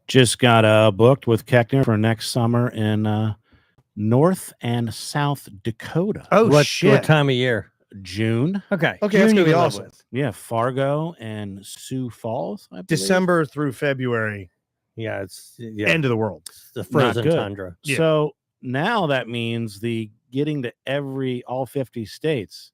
Just got booked with Keckner for next summer in North and South Dakota. Oh, What shit. time of year? June. Okay. Okay, that's June gonna you be can live awesome. with. Yeah, Fargo and Sioux Falls, I believe. December through February, Yeah, it's end of the world. the frozen good. tundra. Yeah. So now that means the getting to all 50 states,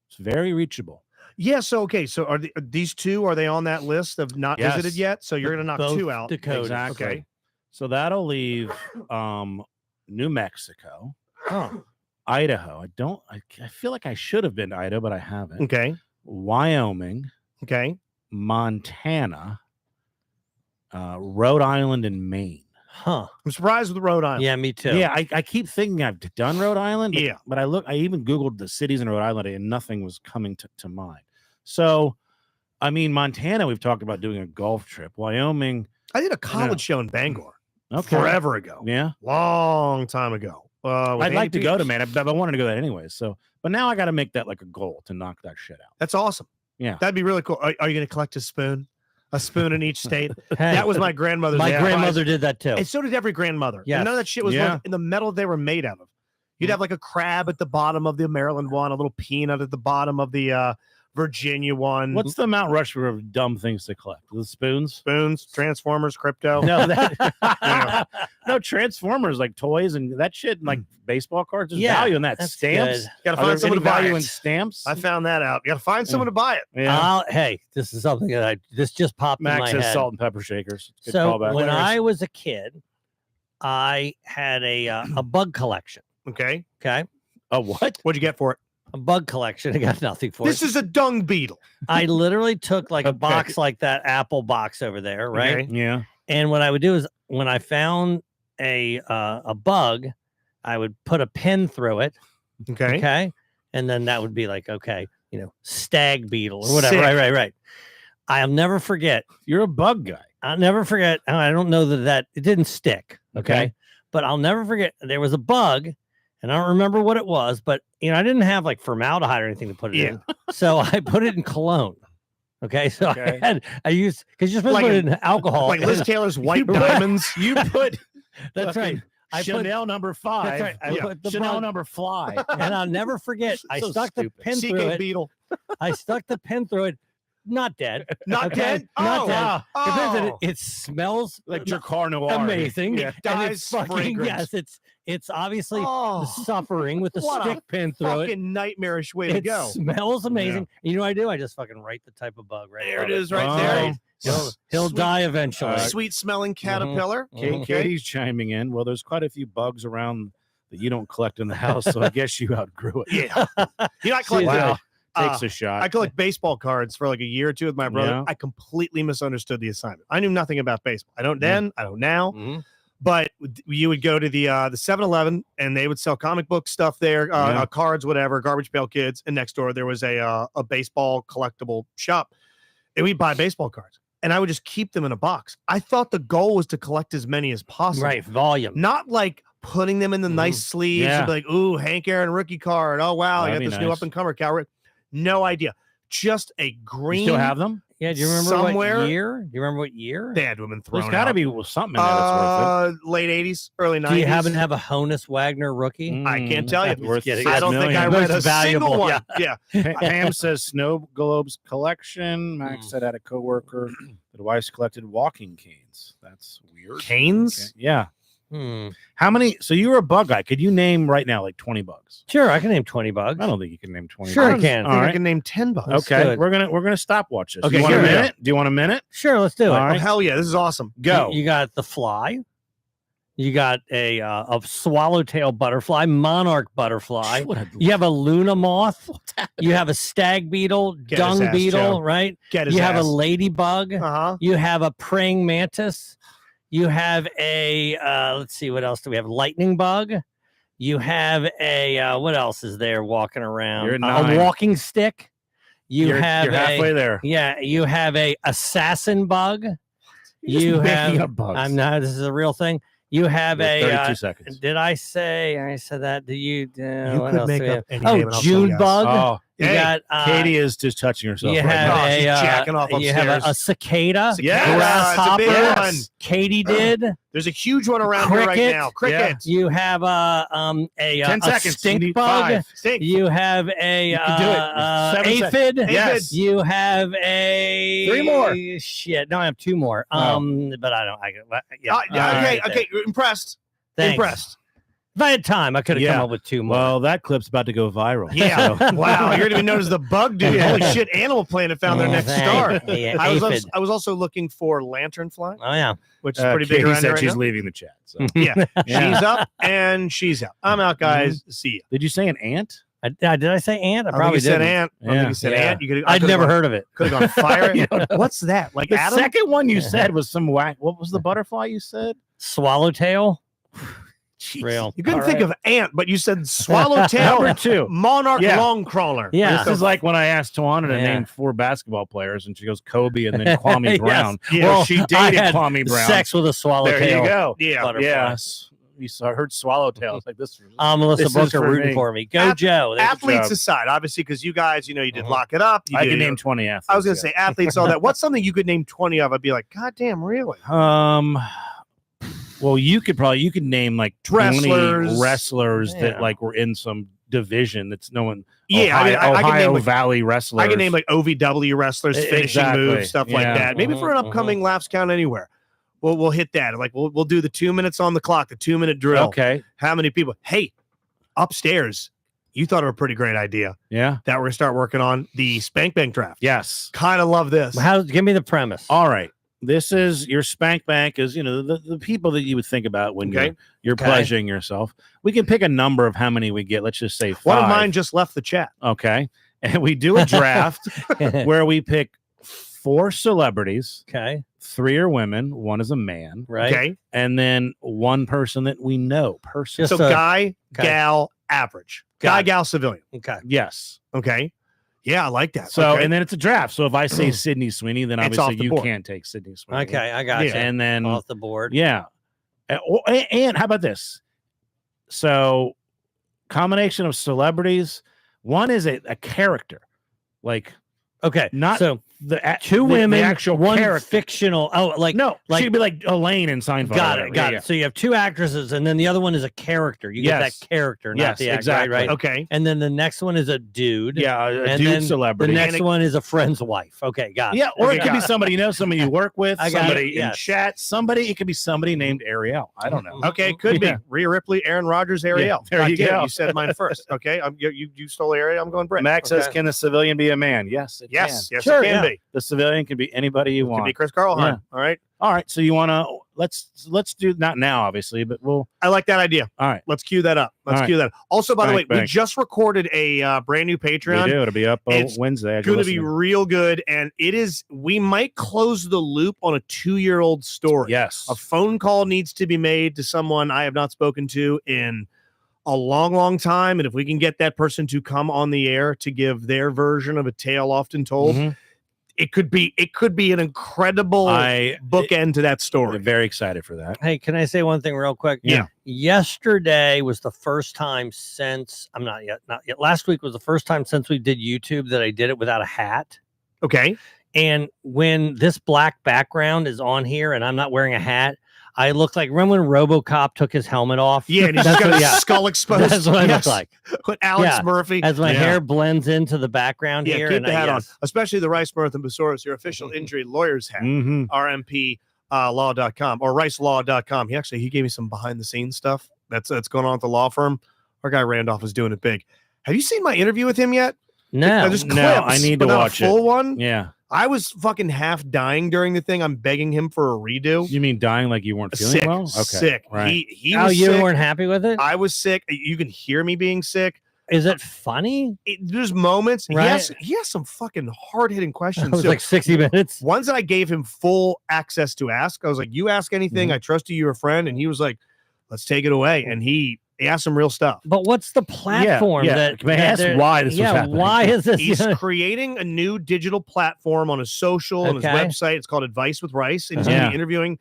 it's very reachable. Yeah, so okay, so are these two, are they on that list of not Yes. visited yet? So you're gonna knock Both two out. Dakota. Exactly. Okay. So that'll leave New Mexico, Idaho. I feel like I should have been to Idaho, but I haven't. Okay. Wyoming, Okay. Montana, Rhode Island, and Maine. Huh. I'm surprised with Rhode Island. Yeah, me too. Yeah, I keep thinking I've done Rhode Island. But, Yeah. But I even Googled the cities in Rhode Island and nothing was coming to mind. So, I mean, Montana, we've talked about doing a golf trip. Wyoming. I did a college show in Bangor forever ago. Yeah. Long time ago. I'd like to go to, man. I wanted to go that anyway. So, but now I got to make that like a goal to knock that shit out. That's awesome. Yeah. That'd be really cool. Are you going to collect a spoon? A spoon in each state? Hey, That was my grandmother's. my advice. grandmother did that too. And so did every grandmother. Yes. And none of that shit was Yeah. like in the metal they were made out of. You'd have like a crab at the bottom of the Maryland one, a little peanut at the bottom of the Virginia one. What's the Mount Rushmore of dumb things to collect? The spoons? Spoons, Transformers, crypto? No, no Transformers like toys and that shit, and like baseball cards. There's value in that. that's Stamps. good. Gotta Are find there someone any to buy value it. in stamps? I found that out. You gotta find someone to buy it. Yeah. Hey, this is something that this just popped in Max my says head. salt and pepper shakers. Good So callback. when I was a kid, I had a bug collection. Okay. Okay, a what? What'd you get for it? a bug collection. I got nothing for This it. is a dung beetle. I literally took like a Okay. box like that Apple box over there, right? Okay. Yeah. And what I would do is when I found a bug, I would put a pin through it. Okay. Okay. And then that would be like, okay, stag beetle or whatever. Sick. Right. I'll never forget. You're a bug guy. I'll never forget. I don't know that it didn't stick. Okay. Okay. But I'll never forget. There was a bug and I don't remember what it was, but I didn't have like formaldehyde or anything to put it in. So I put it in cologne. Okay. So Okay. I used, because you're supposed Like to put it in alcohol. Like Liz Taylor's white put- diamonds. You put That's right. I put, Chanel number 5. that's right. I Yeah. put the Chanel bug, number fly. and I'll never forget. I So stuck the stupid. pin through CK it. beetle. I stuck the pin through it. Not dead. Not Okay, dead? Not Oh, dead. wow. Depends on Oh. it smells Like Dracar Noir. amazing. Yeah. And Dies it's fucking, fragrance. yes, it's obviously Oh, suffering with the what a stick pin through it. fucking nightmarish way to It go. smells amazing. You know what I do? I just fucking write the type of bug right There it above is right Oh. there. He'll Sweet- die eventually. Sweet smelling caterpillar. Mhm. Katie's chiming in. Well, there's quite a few bugs around that you don't collect in the house, so I guess you outgrew it. Yeah. You know, I collect, Wow. uh, Takes a shot. I collect baseball cards for like a year or two with my brother. Yeah. I completely misunderstood the assignment. I knew nothing about baseball. I don't then, I don't now. Mhm. But you would go to the 7-Eleven and they would sell comic book stuff there, Yeah. cards, whatever, Garbage Pail Kids. And next door there was a baseball collectible shop, and we'd buy baseball cards. And I would just keep them in a box. I thought the goal was to collect as many as possible, Right, volume. not like putting them in the nice sleeves Yeah. and be like, "Ooh, Hank Aaron rookie card. Oh wow, I That'd got be this new nice. up and comer cow." No idea. Just a green. You still have them? Yeah, do you remember somewhere- what year? Do you remember what year? They had to have been thrown There's got to out. be something in there that's worth Late 80s, early 90s. Do you happen to have a Honus Wagner rookie? it. I can't tell you. I'm just Worth kidding. 6 I don't think I million. read a Most valuable, single one. yeah. Yeah. Pam says Snow Globes collection. Max said I had a coworker that wife collected walking canes. That's weird. Canes? Okay. Yeah. Hmm. How many? So you were a bug guy. Could you name right now like 20 bugs? Sure, I can name 20 bugs. I don't think you can name 20. Sure I bugs. can. I All think I right. can name 10 bucks. Okay, good. we're gonna stopwatch this. Okay, Do you want a here we go. minute? Do you want a minute? Sure, let's do it. All Oh, right. hell yeah. This is awesome. Go. You got the fly. You got a swallowtail butterfly, monarch butterfly. What a- You have a Luna moth. You have a stag beetle, Get his dung ass, beetle, Joe. right? Get his You have a ass. ladybug. Uh-huh. You have a praying mantis. You have a let's see, what else do we have? Lightning bug. You have a what else is there walking around? You're at A 9. walking stick. You You're have halfway there. yeah. You have a assassin bug. You're You just have. making up bugs. I'm not. This is a real thing. You have You have a. 32 seconds. Did I say? I said that. Do you? You what could else do make we up have? any name and Oh, I'll say June yes. bug. Oh, You got Katie is just touching herself. You right have now. she's jacking off you have upstairs. a cicada, Cicada, grasshopper. it's a big one. Katie did. There's a huge one around here right Cricket. now. Cricket. You have a 10 seconds. You stink need bug. 5. Stink. You have a can do it. 7 seconds. aphid. Yes. You have a 3 more. Shit. No, I have 2 more. But I don't. Okay. Impressed. Thanks. Impressed. If I had time, I could have come up with 2 more. Well, that clip's about to go viral. Yeah. So- Wow. You're gonna be known as the bug dude. Holy shit! Animal Planet found their next star. Yeah, I aphid. was also looking for lanternfly, Oh yeah. which is pretty big Katie around said here right she's now. leaving the chat. So. Yeah. Yeah. She's up and she's out. I'm out, guys. See you. Did you say an ant? Did I say ant? I I think probably you said didn't. ant. I don't think you said Yeah. ant. You could. I'd never heard of it. Could have gone fire. You don't know. What's that? Like The Adam? second one you said was some whack. What was the butterfly you said? Swallowtail. Jeez. Real. You couldn't All think right. of ant, but you said swallowtail. Number 2. Monarch Yeah. longcrawler. Yeah. This is like when I asked Tawana to Yeah. name 4 basketball players, and she goes Kobe and then Kwame Yes. Brown. Yeah. Well, she I dated had Kwame Brown. Sex with a swallowtail. There you go. Yeah. Butterfly. Yes. I heard swallowtail. It's like this. Melissa This is Booker for rooting me. for me. Go, Joe. There's a Athletes job. aside, obviously, because you guys, you did Mhm. lock it up. You I did- can name 20 athletes. I was going to say athletes, all that. What's something you could name 20 of? I'd be like, God damn, really? Well, you could name like 20 Wrestlers. wrestlers Yeah. that like were in some division that's no one. Yeah, Ohio, I can Ohio name like, Valley wrestlers. I can name like OVW wrestlers, finishing Exactly. moves, stuff like Yeah. that. Maybe for an Mhm, upcoming Laughs Count Anywhere, we'll hit that. Like we'll do the 2 minutes on the clock, the 2-minute drill. Okay. How many people? Hey, upstairs, you thought of a pretty great idea Yeah. that we're gonna start working on the Spank Bank draft. Yes. Kind of love this. Give me the premise. All right. This is your spank bank is, the people that you would think about when Okay. you're Okay. pleasuring yourself. We can pick a number of how many we get. Let's just say 5. One of mine just left the chat. Okay. And we do a draft where we pick 4 celebrities, Okay. 3 are women, 1 is a man, Right. Okay, and then 1 person that we know personally. Just so a- guy, okay. gal, average. Got Guy, it. gal, civilian. Okay. Yes. Okay, yeah, I like that. So, okay. and then it's a draft. So if I say Sydney Sweeney, then It's off obviously the you board. can't take Sydney Sweeney. Okay. I got you. And then, Off the board. yeah. And how about this? So, combination of celebrities. One is a character, like Okay. not so the 2 women, the actual 1 character. fictional. Oh, like No, like- she could be like Elaine in Seinfeld. got or it. whatever. Got Yeah, it. So you have 2 actresses, and then the other one is a character. You get Yes. that character, not Yes, the actor. exactly. Right. Okay, And then the next one is a dude. Yeah, a And dude then celebrity. The next one is a friend's wife. Okay. Got it. Yeah, or Okay, it could be got somebody you know, somebody you work with, I got it, somebody in yes. chat, somebody. It could be somebody named Ariel. I don't know. okay, could Yeah. be Rhea Ripley, Aaron Rodgers, Ariel. there God you damn it, go. You said mine first. Okay, you stole Ariel. I'm going Brett. Max says, Okay. "Can a civilian be a man?" Yes, it Yes, can. yes, Sure, it can yeah. be. The civilian can be anybody you Could want. be Chris Carlheim. Yeah. All right, All right, so you want to let's do not now, obviously, but we'll. I like that idea. All right, Let's cue that up. Let's All cue that up. Also, by the way, Spank we bank. just recorded a brand new we Patreon. do. It'll be up It's Wednesday. as you're Going to be listening. real good, and it is. We might close the loop on a 2-year-old story. Yes. A phone call needs to be made to someone I have not spoken to in a long, long time, and if we can get that person to come on the air to give their version of a tale often told, Mhm. it could be an incredible bookend to that story. I'm very excited for that. Hey, can I say one thing real quick? Yeah. Yesterday was the first time since not yet. Last week was the first time since we did YouTube that I did it without a hat. Okay. And when this black background is on here and I'm not wearing a hat, I look like, remember when RoboCop took his helmet off? Yeah, and he's That's got what- his yeah. skull exposed. That's what I Yes. look like. With Alex Yeah. Murphy. As my Yeah. hair blends into the background Yeah, here. keep and the hat on, yes. especially the Rice, Mirth, and Besaurus, your official injury lawyer's hat. Mm-hmm. RMP law.com or ricelaw.com. He gave me some behind the scenes stuff that's going on at the law firm. Our guy Randolph is doing it big. Have you seen my interview with him yet? No. Just No, clips, I need but to not a watch it. full one. Yeah. I was fucking half dying during the thing. I'm begging him for a redo. You mean dying like you weren't feeling Sick, well? Okay. sick. Right. He Oh, was you sick. weren't happy with it? I was sick. You can hear me being sick. Is it funny? There's moments. Right. He has some fucking hard hitting It questions. was too. like 60 minutes. Ones that I gave him full access to ask. I was like, you ask anything. Mhm. I trust you. You're a friend. And he was like, let's take it away. And he asked some real stuff. But what's the platform yeah. that May I ask they're- why this was yeah, happening? why is this? He's creating a new digital platform on his social and his Okay. website. It's called Advice with Rice. And he's Uh-huh. going to be interviewing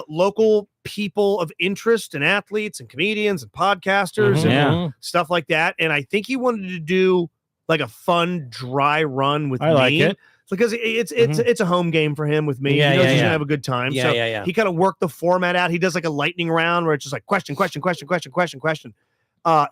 local people of interest and athletes and comedians and podcasters Mhm. and Yeah. stuff like that. And I think he wanted to do like a fun, dry run with I me. like it. Because it's a home game for him with me. Yeah, he knows yeah, he's yeah. gonna have a good time. Yeah, so yeah. he kind of worked the format out. He does like a lightning round where it's just like question.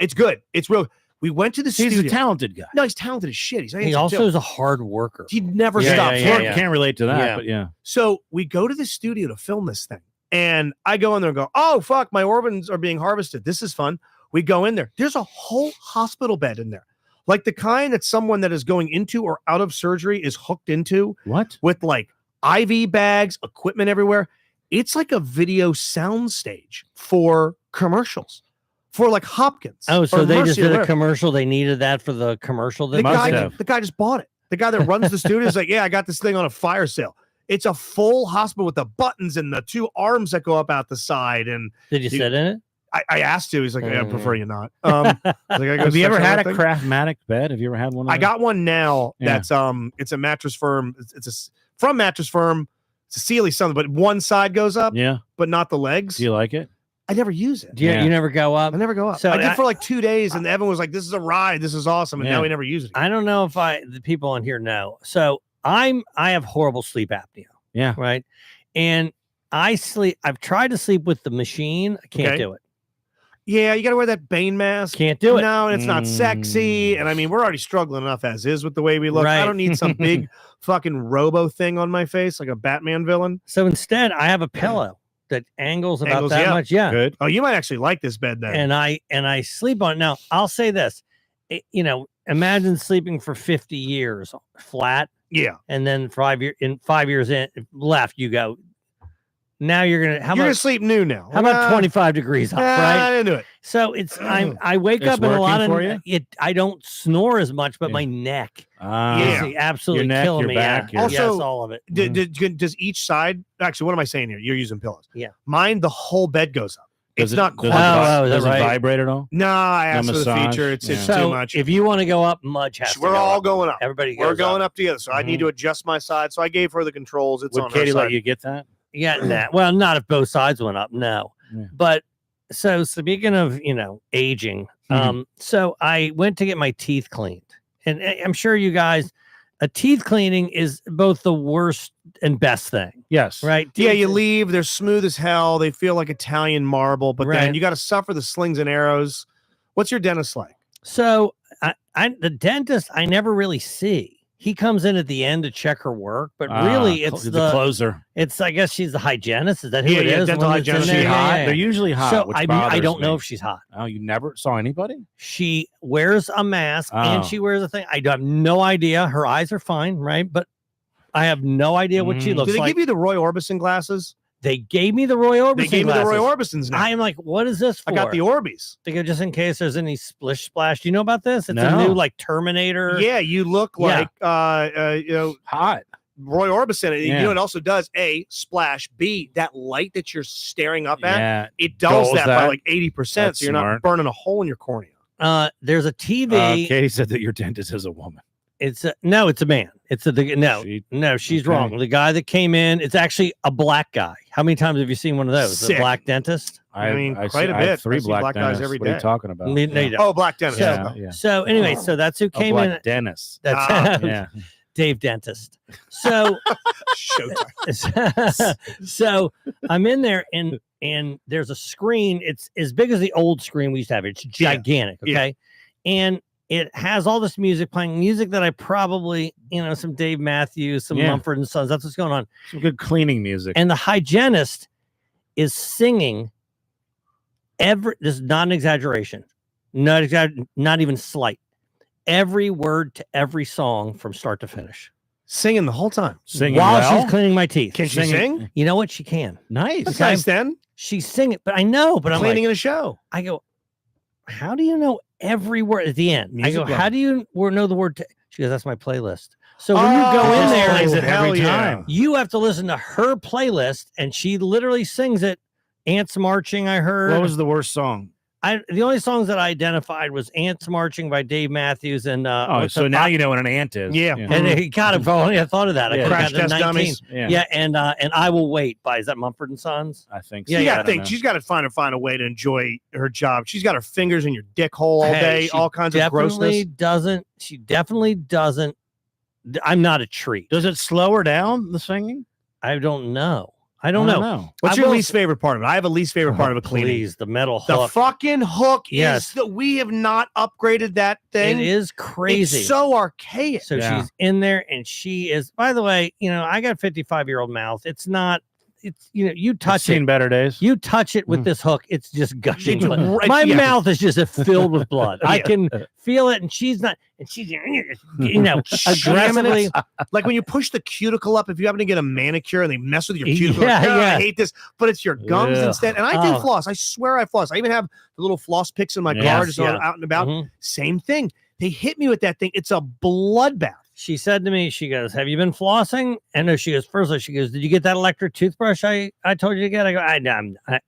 It's good. It's real. We went to the He's studio. a talented guy. No, he's talented as shit. He's He handsome, also too. is a hard worker. He never Yeah, stops yeah, working. yeah. Can't relate to that, Yeah. but yeah. So we go to the studio to film this thing. And I go in there and go, oh, fuck, my organs are being harvested. This is fun. We go in there. There's a whole hospital bed in there. Like the kind that someone that is going into or out of surgery is hooked into What? with like IV bags, equipment everywhere. It's like a video sound stage for commercials for like Hopkins. Oh, so or they Mercy just or did a whatever. commercial. They needed that for the commercial. The That Must guy, have. the guy just bought it. The guy that runs the studio is like, yeah, I got this thing on a fire sale. It's a full hospital with the buttons and the two arms that go up out the side. And Did you sit in it? I asked to. He's like, I prefer you not. Like, Have you ever had a Craftmatic bed? Have you ever had one of I those? got one now. Yeah. That's it's a mattress firm. From Mattress Firm. It's a Sealy something, but one side goes up, Yeah. but not the legs. Do you like it? I never use it. Do you, Yeah. you never go up? I never go up. So I did I- for like 2 days, and Evan was like, "This is a ride. This is awesome," and Yeah. now we never use it. I don't know if the people on here know. So I have horrible sleep apnea, Yeah. right? And I've tried to sleep with the machine. I can't Okay. do it. Yeah, you got to wear that Bane mask. Can't do it. No, and it's not sexy. And I mean, we're already struggling enough as is with the way we look. I Right. don't need some big fucking robo thing on my face like a Batman villain. So instead, I have a pillow that angles about Angles, that yeah. much. Yeah. Good. Oh, you might actually like this bed then. And I sleep on it. Now, I'll say this. Imagine sleeping for 50 years flat, yeah, and then 5 years in left, you go. Now you're gonna you're gonna sleep new now. how about 25 degrees up, I right? didn't do it. So I wake It's up in a lot of working for you? I don't snore as much, but Yeah. my neck Yeah. is absolutely Your neck, killing your me. back, yeah. your- Yes, Also, all of it. Does each side actually? What am I saying here? You're using pillows. Yeah. Mine, the whole bed goes up. Does It's not does quite. Oh, is that does it right? vibrate at all? No, I asked for the massage? feature. It's Yeah. too So much. if you want to go up, Mudge has to We're go all up. going up. Everybody We're goes going up together. So I need Mhm. to adjust my side. So I gave her the controls. It's Would on Katie her let side. you get that? Yeah, nah. Well, not if both sides went up. No. Yeah. But so speaking of, aging, Mm-hmm. so I went to get my teeth cleaned. And I'm sure you guys, a teeth cleaning is both the worst and best thing, Yes. right? Yeah, you Teeth- leave. They're smooth as hell. They feel like Italian marble, but then Right. you got to suffer the slings and arrows. What's your dentist like? So the dentist, I never really see. He comes in at the end to check her work, but really it's the closer. it's I guess she's the hygienist. Is that who Yeah, it yeah, is? dental The one that's in hygienist. there? She Yeah, hot? yeah, yeah. They're usually hot. So which I bothers don't know me. if she's hot. Oh, you never saw anybody? She wears a mask and Oh. she wears a thing. I have no idea. Her eyes are fine, right? But I have no idea what she Mm. looks Did they like. give you the Roy Orbison glasses? They gave me the Roy Orbison They gave me the Roy glasses. Orbisons now. I am like, what is this for? I got the Orbeez. They go just in case there's any splish splash. Do you know about this? It's a No. new like Terminator. Yeah, you look Yeah. like Hot. Roy Orbison. And You Yeah. know, it also does A, splash, B, that light that you're staring up at, Yeah. it dulls Dulls that by that. like 80%. That's So you're not smart. burning a hole in your cornea. There's a TV. Katie said that your dentist is a woman. It's a man. It's no, She- she's okay. wrong. The guy that came in, it's actually a black guy. How many times have you seen one of those? Sick. A black dentist? I mean, I quite see- a I have bit. 3 I see black black guys dentists. every What are you day. talking about? No, you don't. Oh, black dentist. Yeah, yeah. So anyway, so that's who A came black in. dentist. That's Yeah. Dave Dentist. So Showtime. so I'm in there and there's a screen. It's as big as the old screen we used to have. It's Yeah. gigantic. Yeah. Okay. And it has all this music playing, music that I probably, some Dave Matthews, some Yeah. Mumford and Sons. That's what's going on. Some good cleaning music. And the hygienist is singing this is not an exaggeration, not even slight, every word to every song from start to finish Singing the whole time. Singing while well? she's cleaning my teeth. Can she Singing- sing? You know what? She can. Nice. That's Okay. nice then. She's singing, but I know, but I'm Cleaning like, in a show. I go, how do you know every word at the end? Music I go, lover. how do you know the word? She goes, that's my playlist. So when you go in Oh, there, plays it hell every yeah. time. you have to listen to her playlist, and she literally sings it. Ants marching. I heard. What was the worst song? The only songs that I identified was Ants Marching by Dave Matthews and so now you know what an ant is. Yeah. and he got it. I thought of that. I Yeah. could've Crash gotten Test 19. Dummies. Yeah, And I Will Wait by, is that Mumford and Sons? I think. Yeah, so. You I gotta don't think know. she's got to find a way to enjoy her job. She's got her fingers in your dick hole all day, She all kinds of grossness. She definitely doesn't. I'm not a treat. Does it slow her down, the singing? I don't know. I don't know. What's I your will least favorite part of it? I have a least favorite part of a cleaning. Please, the metal The hook. fucking hook Yes. is that we have not upgraded that thing. It is crazy. It's so archaic. So Yeah. she's in there, and she is. By the way, I got a 55-year-old mouth. It's not. It's you touch I've seen it. better days. You touch it with this hook, it's just gushing. It's blood. right- My yeah. mouth is just filled with blood. I Yeah. can feel it, and she's not. And she's aggressively. Aggressively. Like when you push the cuticle up, if you happen to get a manicure and they mess with your cuticle, Yeah, like, "Oh, yeah. I hate this, but it's your gums Ugh. instead. And I do Oh. floss. I swear I floss. I even have the little floss picks in my Yes, car just yeah. out and about. Mhm. Same thing. They hit me with that thing. It's a bloodbath. She said to me, she goes, "Have you been flossing?" And no, she goes, first of all, she goes, "Did you get that electric toothbrush I told you to get?" I go,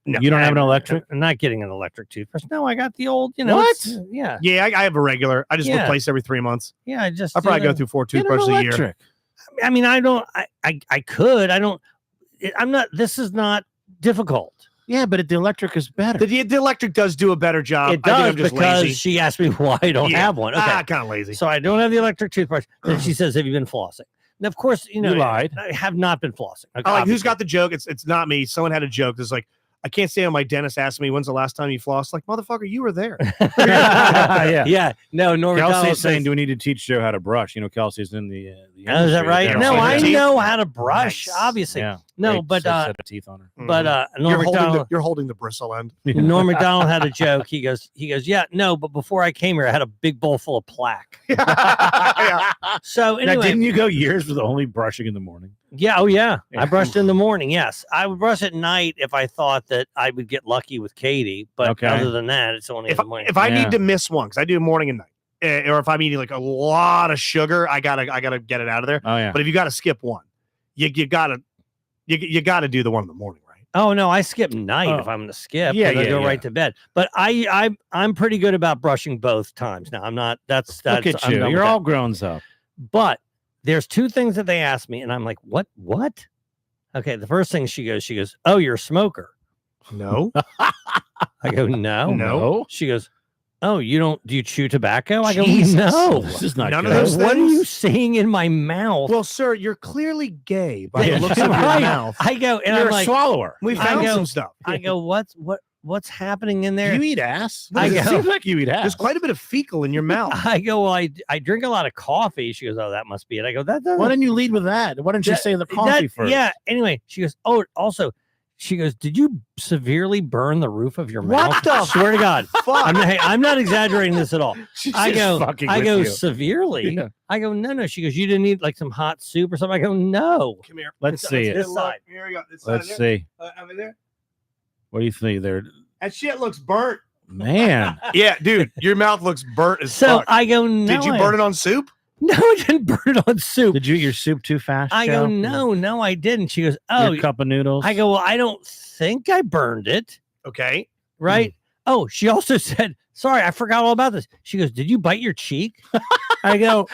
No, You don't have an electric? I'm not getting an electric toothbrush. No, I got the old, What? Yeah. Yeah, I have a regular. I just Yeah. replace every 3 months. Yeah. I just, I probably go through 4 Get an toothbrushes a year. electric. I mean, I don't, I could, I don't, I'm not, this is not difficult. Yeah, but the electric is better. The electric does do a better job. It I think does I'm just because lazy. she asked me why I don't Yeah. have one. Okay. Kind of lazy. So I don't have the electric toothbrush. Then she says, "Have you been flossing?" And of course, You lied. I have not been flossing. Okay, I like who's obviously. got the joke? It's not me. Someone had a joke. It's like, I can't say my dentist asked me, when's the last time you flossed? Like, motherfucker, you were there. Yeah. Yeah. No, Norm Macdonald Kelsey's saying, says- "Do we need to teach Joe how to brush?" Kelsey's in the. Oh, is that right? industry. No, Yeah. I Teeth? know how to brush, Nice. obviously. Yeah. No, Great but set of teeth on her. but Norm You're Macdonald, holding the bristle end. Norm Macdonald had a joke. He goes, yeah, no, but before I came here, I had a big bowl full of plaque. Yeah. So Now, anyway, didn't you go years with only brushing in the morning? yeah, oh yeah, Yeah. I brushed in the morning. Yes, I would brush at night if I thought that I would get lucky with Katie. But Okay. other than that, it's only in the morning. If I Yeah. need to miss one, because I do morning and night, or if I'm eating like a lot of sugar, I gotta get it out of there. Oh yeah. But if you gotta skip one, you gotta do the one in the morning, right? Oh no, I skip night Oh. if I'm going to skip. Yeah, 'cause I yeah, go yeah. right to bed. But I'm pretty good about brushing both times. Now I'm not. That's Look at I'm you. done You're with all that. grown up. But there's two things that they asked me, and I'm like, what? Okay, the first thing she goes, "Oh, you're a smoker." No. I go, no. No. She goes, "Oh, do you chew tobacco?" I go, Jesus. no. This is not None of good. those What are you things? saying in my mouth? Well, sir, you're clearly gay by Yeah. the looks of your Right. mouth. I go, and You're I'm a like, swallower. We I found go- some stuff. I go, what's happening in there? You eat ass. I It go- seems like you eat ass. There's quite a bit of fecal in your mouth. I go, well, I drink a lot of coffee. She goes, "Oh, that must be it." I go, "That doesn't." Why didn't you lead with that? Why didn't you That- say the coffee that- first? Yeah. Anyway, she goes, "Oh, also," she goes, "Did you severely burn the roof of your What mouth?" the Swear to God, Fuck. I'm not exaggerating this at all. She's I just go, fucking I with go you. severely. Yeah. I go, no. She goes, "You didn't eat like some hot soup or something?" I go, "No." Come here. Let's see it. This side. Here we go. This Let's side see. over there. What do you think there? That shit looks burnt. Man. Yeah, dude, your mouth looks burnt as So fuck. I go, "No." Did you burn it on soup? No, I didn't burn it on soup. Did you eat your soup too fast? I Joe? go, no, I didn't. She goes, Your "Oh." cup of noodles. I go, "Well, I don't think I burned it." Okay. Right? Oh, she also said, "Sorry, I forgot all about this." She goes, "Did you bite your cheek?" I go,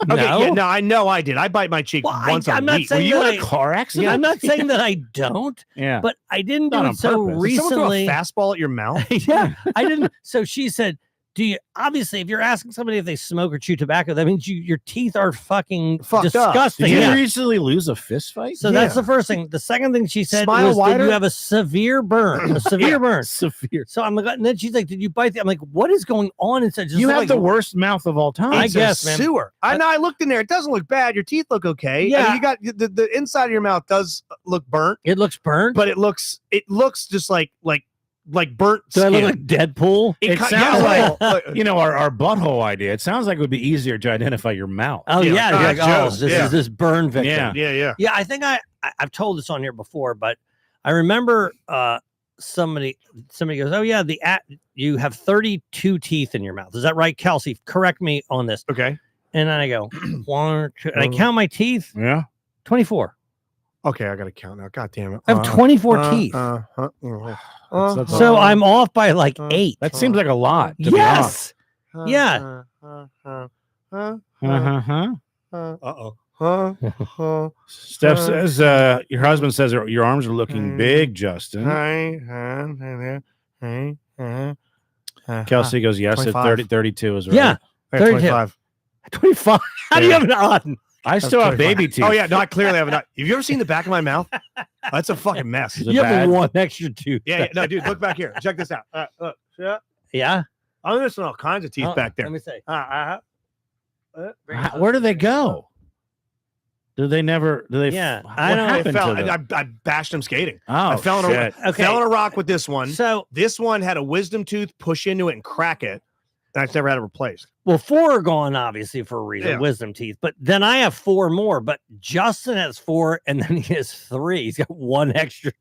"No." Okay. Yeah, no, I know I did. I bite my cheek Well, once a I'm not week. Were saying you that in a car accident? Yeah, I'm not saying that I don't, Yeah. but I didn't do Not it on so purpose. Did someone throw a recently. fastball at your mouth? Yeah, I didn't. So she said, "Do you?" Obviously, if you're asking somebody if they smoke or chew tobacco, that means your teeth are fucking Fucked up. disgusting. Did you Yeah. recently lose a fist fight? So that's the first thing. The second thing she said Smile was, "Did wider? you have a severe burn? A severe burn?" severe. So I'm like, and then she's like, "Did you bite the?" I'm like, "What is going on?" And so just You have like, the worst mouth of all time. I It's a guess, man. sewer. I know. I looked in there. It doesn't look bad. Your teeth look okay. Yeah. I mean, you got the inside of your mouth does look burnt, It looks burnt. but it looks just like burnt Do I skin. look like Deadpool? It ki- sounds yeah, like well, you know our butthole idea. It sounds like it would be easier to identify your mouth. Oh Yeah, yeah, you're like, Joe's, this yeah. is this burn victim. Yeah. yeah. Yeah, I think I've told this on here before, but I remember somebody goes, "Oh yeah, you have 32 teeth in your mouth. Is that right, Kelsey? Correct me on this." Okay. And then I go, 1, 2, and I count my teeth, Yeah. 24. Okay, I got to count now. God damn it. I have 24 teeth. That's So I'm off by like 8. That seems like a lot. To Yes. Yeah. Uh-oh. Steph says, your husband says your arms are looking big, Justin. Kelsey goes, yes, at 32 is right. Yeah. 25. 25. How do you have an on? I still have baby teeth. Oh, yeah. No, I clearly have not. Have you ever seen the back of my mouth? That's a fucking mess. Is it You have bad? one extra tooth. Yeah. No, dude, look back here. Check this out. Look. Yeah. I'm missing all kinds of teeth back there. Let me see. Where do they go? Do they? Yeah, What I know. happened fell. to them? I bashed him skating. Oh, I fell in shit. fell in a rock with this one. So, This one had a wisdom tooth, push into it and crack it. And I've never had it replaced. well, 4 are gone, obviously, for a reason, Yeah. wisdom teeth. But then I have 4 more. But Justin has 4, and then he has 3. He's got one extra,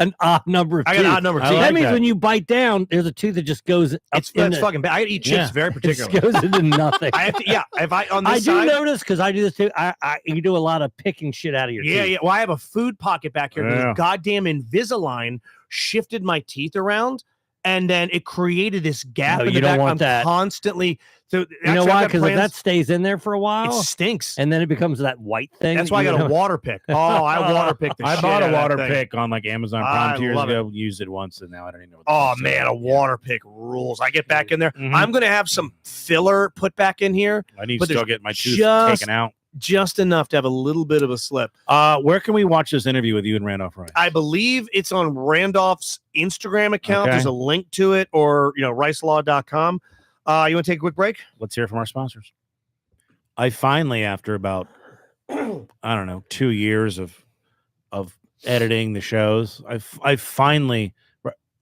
an odd number of I teeth. got an odd number of I teeth. like That means that. when you bite down, there's a tooth that just goes. It's fucking bad. I eat chips very It particularly. goes into nothing. I have to, yeah. If I on I this do side, notice because I do this too. You do a lot of picking shit out of your yeah, teeth. yeah. Well, I have a food pocket back here. Yeah. The goddamn Invisalign shifted my teeth around, and then it created this gap. No, in you the don't back. want I'm that. constantly. So You know actually, I've why? got Because if plans- that stays in there for a it while, stinks. and then it becomes that white thing. That's why I got a water pick. Oh, I water picked the I shit bought out a of that water thing. pick on like Amazon I Prime 2 years love ago. Used it once, and now I don't even know. What the Oh fuck's man, in a it. water pick rules. I get back in there. Mhm. I'm gonna have some filler put back in here, I need but to still there's get my tooth just- taken out. just enough to have a little bit of a slip. Where can we watch this interview with you and Randolph Rice? I believe it's on Randolph's Instagram account. Okay. There's a link to it, or ricelaw.com. You want to take a quick break? Let's hear from our sponsors. I finally, after about I don't know 2 years of editing the shows, I finally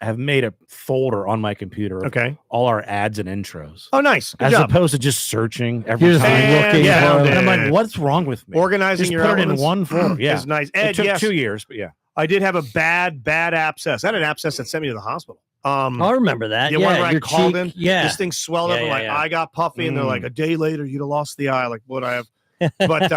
have made a folder on my computer of Okay. all our ads and intros, Oh, nice. Good as job. opposed to just searching every You're just time. looking yeah, for And them. I'm like, what's wrong with me? Organizing Just your put it in elements one folder. Yeah, is nice. it Ed, took yes, 2 years, but yeah. I did have a bad abscess. I had an abscess that sent me to the hospital. I remember that. Yeah, Yeah, whenever I your called cheek, in, Yeah. this thing swelled up Yeah, and yeah, my yeah. eye got puffy, and they're Mm. like, a day later, you'd have lost the eye. Like, what I have. But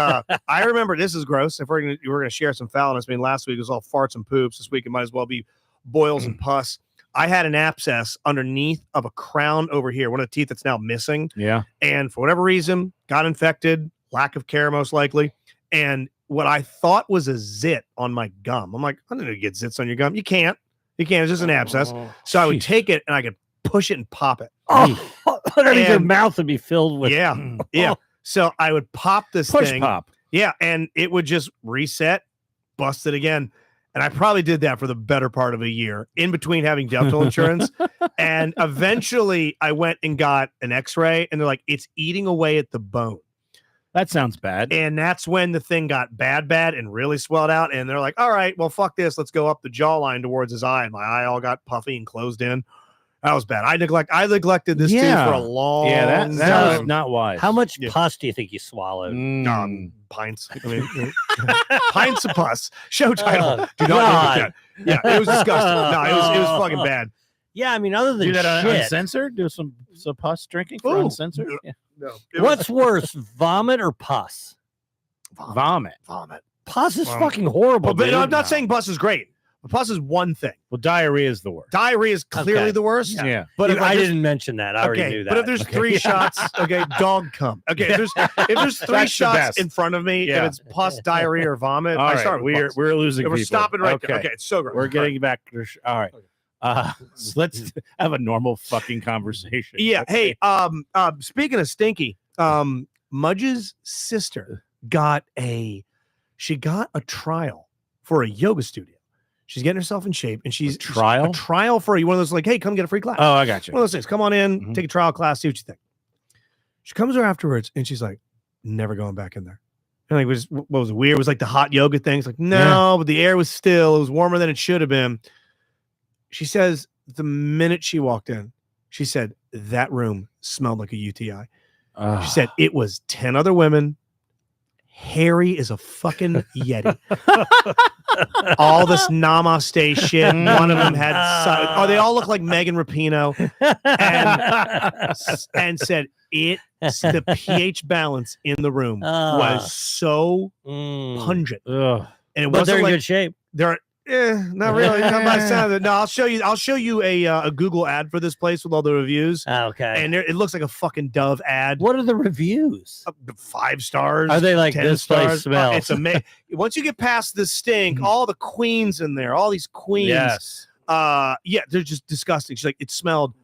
I remember, this is gross. If we're gonna share some foulness, I mean, last week was all farts and poops. This week it might as well be boils and pus. I had an abscess underneath of a crown over here, one of the teeth that's now missing. Yeah. And for whatever reason, got infected, lack of care, most likely. And what I thought was a zit on my gum. I'm like, I don't know, you get zits on your gum. You can't. It's just an abscess. So I would Jeez. take it and I could push it and pop it. Oh, underneath your And- mouth would be filled with. Yeah. Yeah. So I would pop this Push thing. pop. Yeah. And it would just reset, bust it again. And I probably did that for the better part of a year in between having dental insurance. And eventually I went and got an x-ray, and they're like, it's eating away at the bone. That sounds bad. And that's when the thing got bad and really swelled out. And they're like, all right, well, fuck this. Let's go up the jawline towards his eye. And my eye all got puffy and closed in. That was bad. I neglected this tooth for a long that time. was not wise. How much Yeah. pus do you think you swallowed? Pints. I mean, pints of pus. Show title. Oh, Do not God. look at that. Yeah, it was disgusting. No, it was fucking bad. Yeah, I mean, other than Do that shit, uncensored? Do some pus drinking for Ooh. uncensored? No. Yeah. No. It was what's worse, vomit or pus? Vomit. vomit? Pus is Vomit. fucking horrible. But no, I'm dude. not saying pus is great. But pus is one thing. Well, diarrhea is the worst. Diarrhea is clearly Okay. the worst. Yeah. But if I just- didn't mention that. I already knew that. But if there's Okay. 3 shots, okay, dog cum. Okay, if there's 3 That's the shots best. in front of me, Yeah. and it's pus, diarrhea, or vomit, All I right. start with We're pus. losing We're people. stopping right there. Okay, it's so great. We're getting back to all right. So let's have a normal fucking conversation. Yeah. Okay. Hey, speaking of stinky, Mudge's sister got a trial for a yoga studio. She's getting herself in shape, and she's A trial? a trial for one of those, like, hey, come get a free class. Oh, I got you. One of those things. Come on in, Mhm. take a trial class, see what you think. She comes there afterwards, and she's like, never going back in there. And like, what was weird? It was like the hot yoga things. Like, no, but the air was still. It was warmer than it should have been. She says the minute she walked in, she said that room smelled like a UTI. She said it was 10 other women, hairy as a fucking Yeti. All this namaste shit. One of them had, they all look like Megan Rapinoe, and said the pH balance in the room was so pungent. Ugh. and it But they're wasn't in like good shape. they're not really. Not by the sound of it. No, I'll show you a Google ad for this place with all the reviews, Okay. and it looks like a fucking Dove ad. What are the reviews? 5 stars. Are they like 10 this place stars? smells? It's amazing. Once you get past the stink, all the queens in there, all these queens. Yes. Yeah, they're just disgusting. She's like, it smelled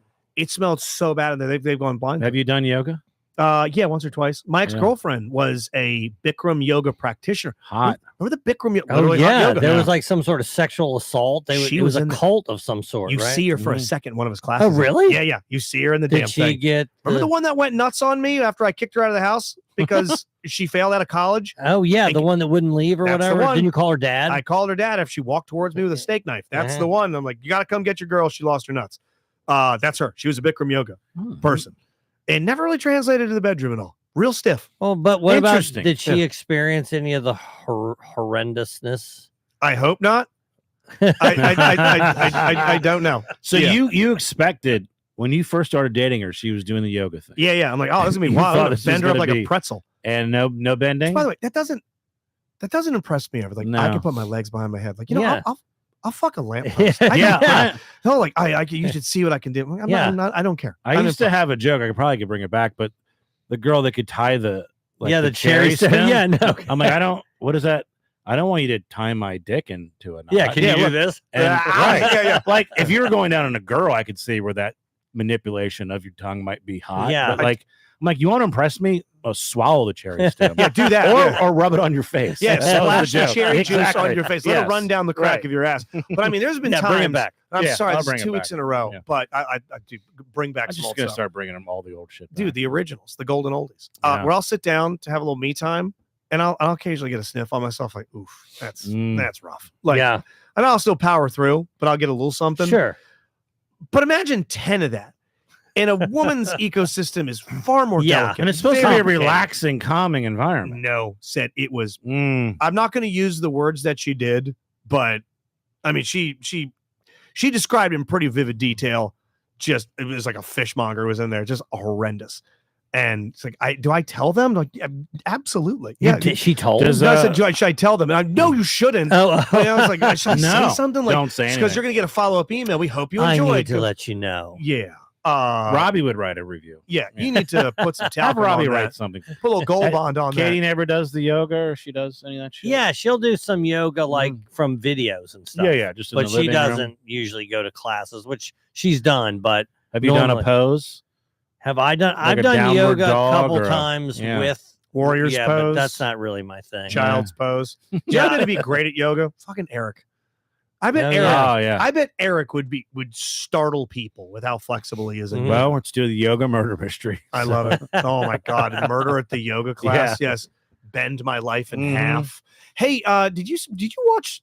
so bad, and they've gone blind. Have you done yoga? Yeah, once or twice. My ex-girlfriend was a Bikram yoga practitioner. Hot. Remember the Bikram yoga? Oh literally hot yeah, yoga? there was like some sort of sexual assault. She It was was a in the- cult of some sort. You right? see her for a Mhm. second in one of his classes. Oh really? Yeah. You see her in the damn Did she thing. get? Remember the one that went nuts on me after I kicked her out of the house because she failed out of college? Oh yeah, the one that wouldn't leave or That's the whatever. one. Didn't you call her dad? I called her dad after she walked towards me with a steak knife. That's the one. I'm like, you got to come get your girl. She lost her nuts. That's her. She was a Bikram yoga person and never really translated to the bedroom at all. Real stiff. Well, but what about? Interesting. Did she experience any of the horrendousness? I hope not. I don't know. So Yeah. you expected when you first started dating her, she was doing the yoga thing, Yeah. I'm like, oh, this is gonna be You wild. thought I'm gonna this was bend her up gonna like a be- pretzel. and no bending. By the way, that doesn't impress me ever. Like I No. can put my legs behind my head. Like Yeah. I'll fuck a lamppost. Yeah, No, like you should see what I can do. I'm Yeah. not, I don't care. I I'm used to impressed. have a joke. I could bring it back, but the girl that could tie the the cherry stem. stem. Yeah, no. I'm like, what is that? I don't want you to tie my dick into a knot. Yeah, can you do look, this? and, Yeah. right. Like if you were going down on a girl, I could see where that manipulation of your tongue might be hot. Yeah. But like, I'm like, you want to impress me? Well, swallow the cherry stem. Yeah, do that. Or, yeah. or rub it on your face. Yeah, That was splash the joke. cherry juice Exactly. on your face. Let it Yes. run down the crack Right. of your ass. But I mean, there's been Yeah, times. bring it back. I'm Yeah, sorry, I'll it's bring it 2 weeks back. in a row. Yeah. But I do bring back I'm some just old gonna stuff. start bringing them all the old shit. Dude, back. the originals, the golden oldies. Yeah. Where I'll sit down to have a little me time, and I'll occasionally get a sniff on myself. Like, oof, that's rough. Like, Yeah, and I'll still power through, but I'll get a little something. sure. But imagine 10 of that. And a woman's ecosystem is far more Yeah, delicate. and it's supposed to be a Complicated. relaxing, calming environment. No, said it was. Mm. I'm not going to use the words that she did, but I mean, she described in pretty vivid detail. Just it was like a fishmonger was in there, just horrendous. And it's like, do I tell them? Like, yeah, absolutely. Yeah. She told. Does, I said, should I tell them? And I no, you shouldn't. Oh, And I was like, should I No, say something? Like, don't say because anything. you're going to get a follow-up email. We hope you I enjoyed. need to let you know. Yeah. Robbie would write a review. Yeah, you need to put some Have talcum Robbie on write that. something. Put a little gold bond on Katie that. never does the yoga, or she does any of that shit. Yeah, she'll do some yoga like from videos and stuff. yeah, just in But the she living room. doesn't usually go to classes, which she's done. But Have you done normally- a pose? have I done? Like I've a done downward yoga a dog couple or a- times yeah. with Warrior's yeah, pose. but that's not really my thing. Child's pose. Do you know that'd be great at yoga? Fucking Eric. I bet Oh, Eric. yeah. Oh yeah. I bet Eric would startle people with how flexible he is. In Mhm. yoga. Well, let's do the yoga murder mystery. I love it. Oh my god, murder at the yoga class. Yes, bend my life in Mhm. half. Hey, did you watch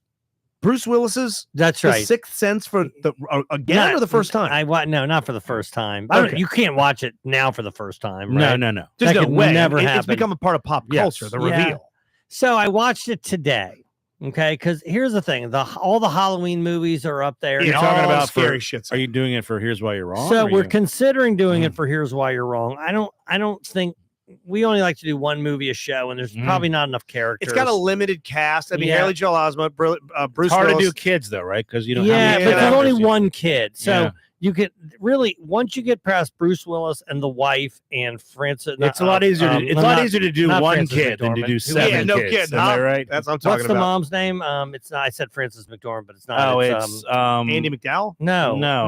Bruce Willis's That's The right. Sixth Sense for the again Not- or the first time? No, not for the first time. I don't, Okay. You can't watch it now for the first time. No, Right? no. There's that no could way. never It's happen. become a part of pop Yes. culture. The Yeah. reveal. So I watched it today. Okay, because here's the thing: all the Halloween movies are up there. You're Yeah, talking all about scary shit. Are you doing it for Here's Why You're Wrong? So or we're you- considering doing Mm. it for Here's Why You're Wrong. I don't think we only like to do one movie a show, and there's probably not enough characters. It's got a limited cast. I mean, Yeah. Haley Joel Osment, Bruce It's hard to Willis. do kids though, right? Because you don't. yeah, have but there's only actors. one kid, so Yeah. you could really once you get past Bruce Willis and the wife and Francis. It's a lot easier. It's a lot easier to do not one Frances kid than to McDormand. do Who- seven Yeah, no kids. kidding. Am I Huh? right? That's what I'm talking What's the about. mom's name? It's not. I said Frances McDormand, but it's not. Oh, it's, it's Andy McDowell. no. No.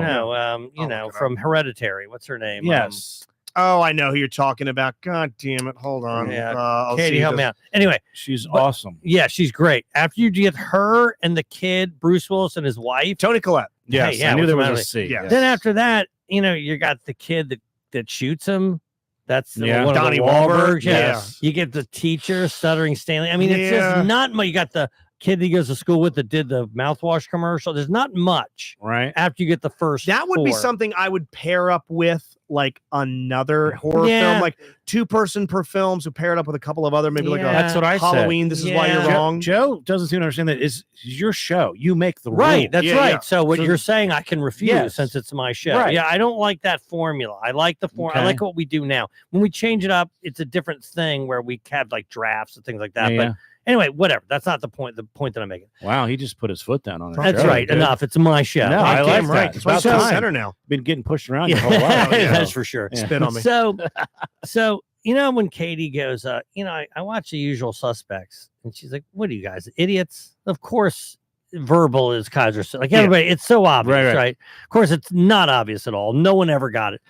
You Oh, know, look it from Hereditary. What's her name? yes. Oh, I know who you're talking about. God damn it. Hold on. Yeah. I'll Katie, see help this. me out. Anyway, She's But- awesome. yeah, she's great. After you get her and the kid, Bruce Willis and his wife, Tony Collette. Yes, yeah, I knew what's there the was matter? a C. Yeah. then after that, you got the kid that shoots him. That's Yeah. one Donnie of the Wahlberg, Wahlbergs. Yeah. yes. You get the teacher, Stuttering Stanley. I mean, it's Yeah. just not much. You got the kid that he goes to school with that did the mouthwash commercial. There's not much Right. after you get the first. That would be four. something I would pair up with like another horror Yeah. film, like 2-person per film, so paired up with a couple of other, maybe like a Yeah. That's what I said. Halloween. This is why you're Yeah. wrong. Joe doesn't seem to understand that it's your show. You make the Right, rule. that's Yeah, right. yeah. So what So- you're saying, I can refuse Yes. since it's my show. Right. Yeah, I don't like that formula. I like the form. I Okay. like what we do now. When we change it up, it's a different thing where we have like drafts and things like that. Yeah. But anyway, whatever. That's not the point. The point that I'm making. Wow, he just put his foot down on it. That's right. Enough. It's my show. No, I Damn like right. that. That's why It's it's about in the time. center now. Been getting pushed around Yeah, your whole life. that's for sure. Yeah. Spit on me. So you know when Katie goes, I watch The Usual Suspects, and she's like, "What are you guys, idiots?" Of course, verbal is Kaiser. Like everybody, it's so obvious, Right. right? Of course, it's not obvious at all. No one ever got it.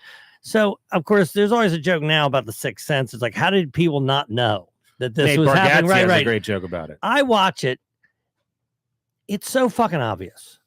So of course, there's always a joke now about the Sixth Sense. It's like, how did people not know that this Nate was Bargatze happening? Right, has a right. great joke about it. I watch it. It's so fucking obvious.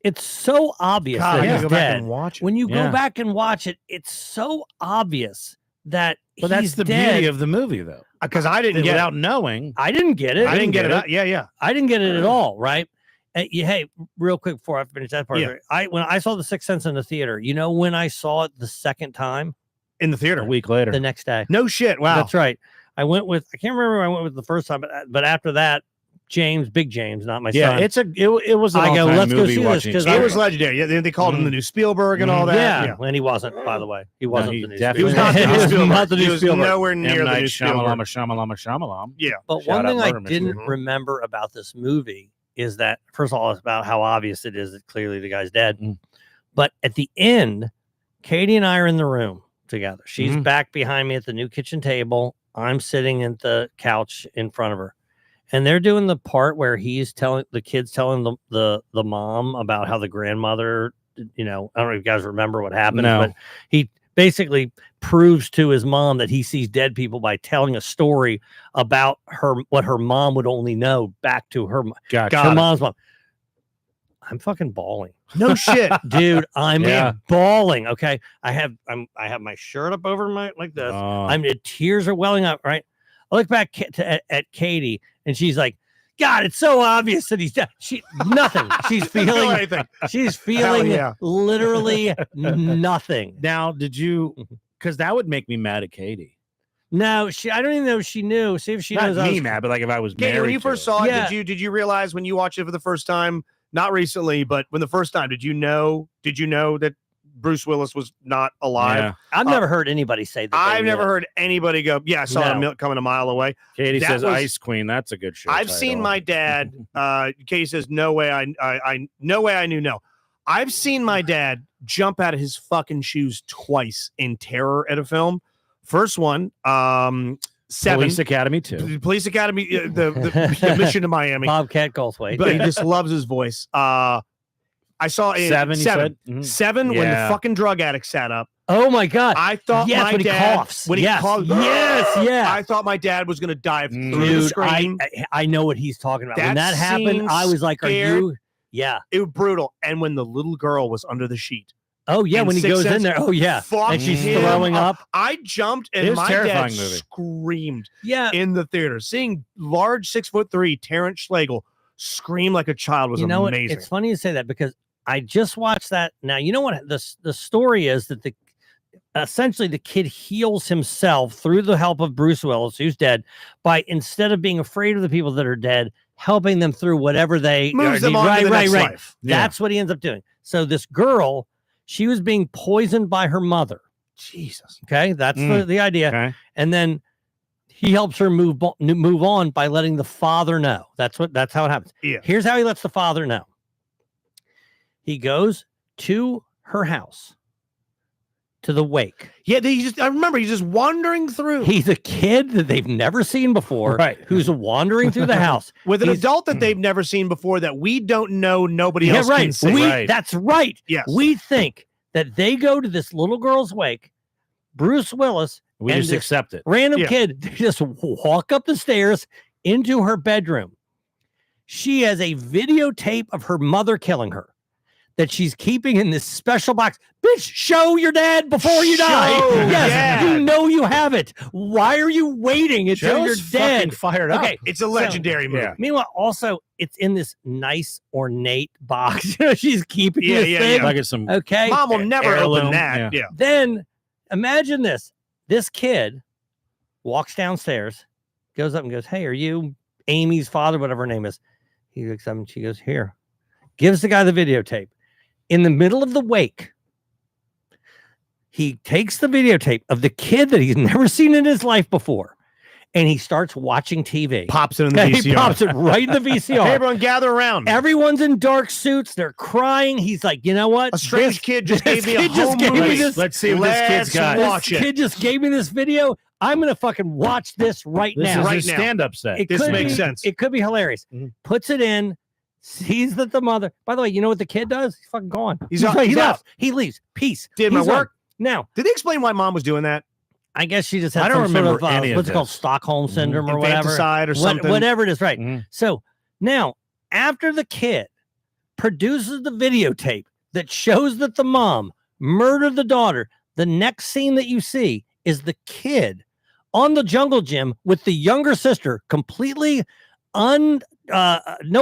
It's so obvious God, that I gotta he's go back dead. and watch it. When you Yeah. go back and watch it, it's so obvious that But he's that's the dead. beauty of the movie, though. Because I didn't get Without knowing. I didn't get it. I didn't get it. Yeah, yeah. I didn't get it at all. Right. Hey, real quick before I finish that part, Yeah. when I saw The Sixth Sense in the theater, you know when I saw it the second time? In the theater. A week later. The next day. No shit. Wow. That's right. I can't remember who I went with the first time, but after that, Big James, not my Yeah, son. it was an I go, all-time let's go movie see this, watching 'cause It I was legendary. Yeah, they called him the new Spielberg and all that. yeah, and he wasn't, by the way. He wasn't he the new definitely He was Spielberg. not the new He was Spielberg. not the new He was Spielberg. nowhere near M. the Night new Spielberg. Shyamalan. Yeah. But Shout one out thing I Murder Mystery. didn't remember about this movie is that, first of all, it's about how obvious it is that clearly the guy's dead. Mm. But at the end, Katie and I are in the room together. She's Mhm. back behind me at the new kitchen table. I'm sitting at the couch in front of her. And they're doing the part where he's telling the kids, telling the mom about how the grandmother, I don't know if you guys remember what happened, No. but he basically proves to his mom that he sees dead people by telling a story about what her mom would only know back to her Gotcha. mom's mom. I'm fucking bawling. No shit. Dude, I'm Yeah. bawling. Okay. I have my shirt up over my like this. The tears are welling up, right? I look back at Katie and she's like, God, it's so obvious that he's dead. Nothing. She's Feel feeling anything. she's feeling yeah. literally nothing. Now, did you? Because that would make me mad at Katie. No, I don't even know if she knew. See if she Not knows. I me was- mad, but like if I was Katie, married. when you to first her. saw it, Yeah. did you realize when you watched it for the first time, not recently, but when the first time, did you know that Bruce Willis was not alive? Yeah. I've never heard anybody say that. I've never heard anybody go, yeah, I saw No. him coming a mile away. Katie That says was- Ice Queen. That's a good show. I've seen my dad. Katie says, no way. No way I knew. No, I've seen my dad jump out of his fucking shoes twice in terror at a film. First one, 7. Police Academy 2. The Police Academy, the Mission to Miami. Bobcat Goldthwait. But he just loves his voice. I saw it. 7, you Seven. said? Mhm. 7 when the Yeah. fucking drug addict sat up. Oh my God. I thought Yes, my when he dad coughs. when he Yes. coughed. Yes, yeah. I thought my dad was gonna dive through the Dude, screen. I know what he's talking about. When That that happened, scene I was like, scared- are you? Yeah. It was brutal. And when the little girl was under the sheet, Oh, yeah. In When he Sixth goes in Sense, there. Oh, yeah. fuck And she's him throwing up. I jumped It and was a my dad terrifying movie. screamed Yeah. in the theater. Seeing large 6'3" Terrence Schlegel scream like a child was You know what? amazing. It's funny you say that because I just watched that. Now, you know what the story is that essentially the kid heals himself through the help of Bruce Willis, who's dead, by instead of being afraid of the people that are dead, helping them through whatever they Moves them need. on to the next life. That's what he ends up doing. So this girl, she was being poisoned by her mother. Jesus. Okay, that's the idea. Okay. And then he helps her move on by letting the father know. That's how it happens. Yeah. Here's how he lets the father know. He goes to her house, to the wake. Yeah, I remember he's just wandering through He's a kid that they've never seen before, Right. who's wandering through the house. with an he's- adult that they've never seen before that we don't know nobody Yeah, else can right. see. Right. That's right. Yes. We think that they go to this little girl's wake. Bruce Willis, We and just this accept it. random Yeah. kid, they just walk up the stairs into her bedroom. She has a videotape of her mother killing her that she's keeping in this special box. Bitch, show your dad before you die. Show Yes, dad. you know you have it. Why are you waiting until you're Joe's dead? fucking fired up. Okay, It's a legendary movie. yeah. meanwhile, also, it's in this nice ornate box. She's keeping Yeah, this yeah, thing. yeah. Like it's some Okay. Mom will never Heirloom, open that. yeah. Yeah. Then Imagine this. This kid walks downstairs, goes up and goes, "Hey, are you Amy's father?" Whatever her name is. He looks up and she goes, "Here." Gives the guy the videotape. In the middle of the wake, he takes the videotape of the kid that he's never seen in his life before, and he starts watching TV. Pops it in the VCR. He pops it right in the VCR. Hey, everyone, gather around. Everyone's in dark suits. They're crying. He's like, you know what? A strange kid just gave me a home movie. Let's see what this kid's got. This kid just gave me this video. I'm gonna fucking watch this right This now. is a stand-up set. This makes sense. It could be hilarious. Puts it in. Sees that the mother. By the way, you know what the kid does? He's fucking gone. He's he out. left. He leaves. Peace. Did my He's work. Now, did they explain why mom was doing that? I guess she just had I don't some sort remember of any of what's it called, this. Stockholm syndrome or whatever, Infanticide or something. whatever it is, right? Mhm. So now, after the kid produces the videotape that shows that the mom murdered the daughter, the next scene that you see is the kid on the jungle gym with the younger sister, completely no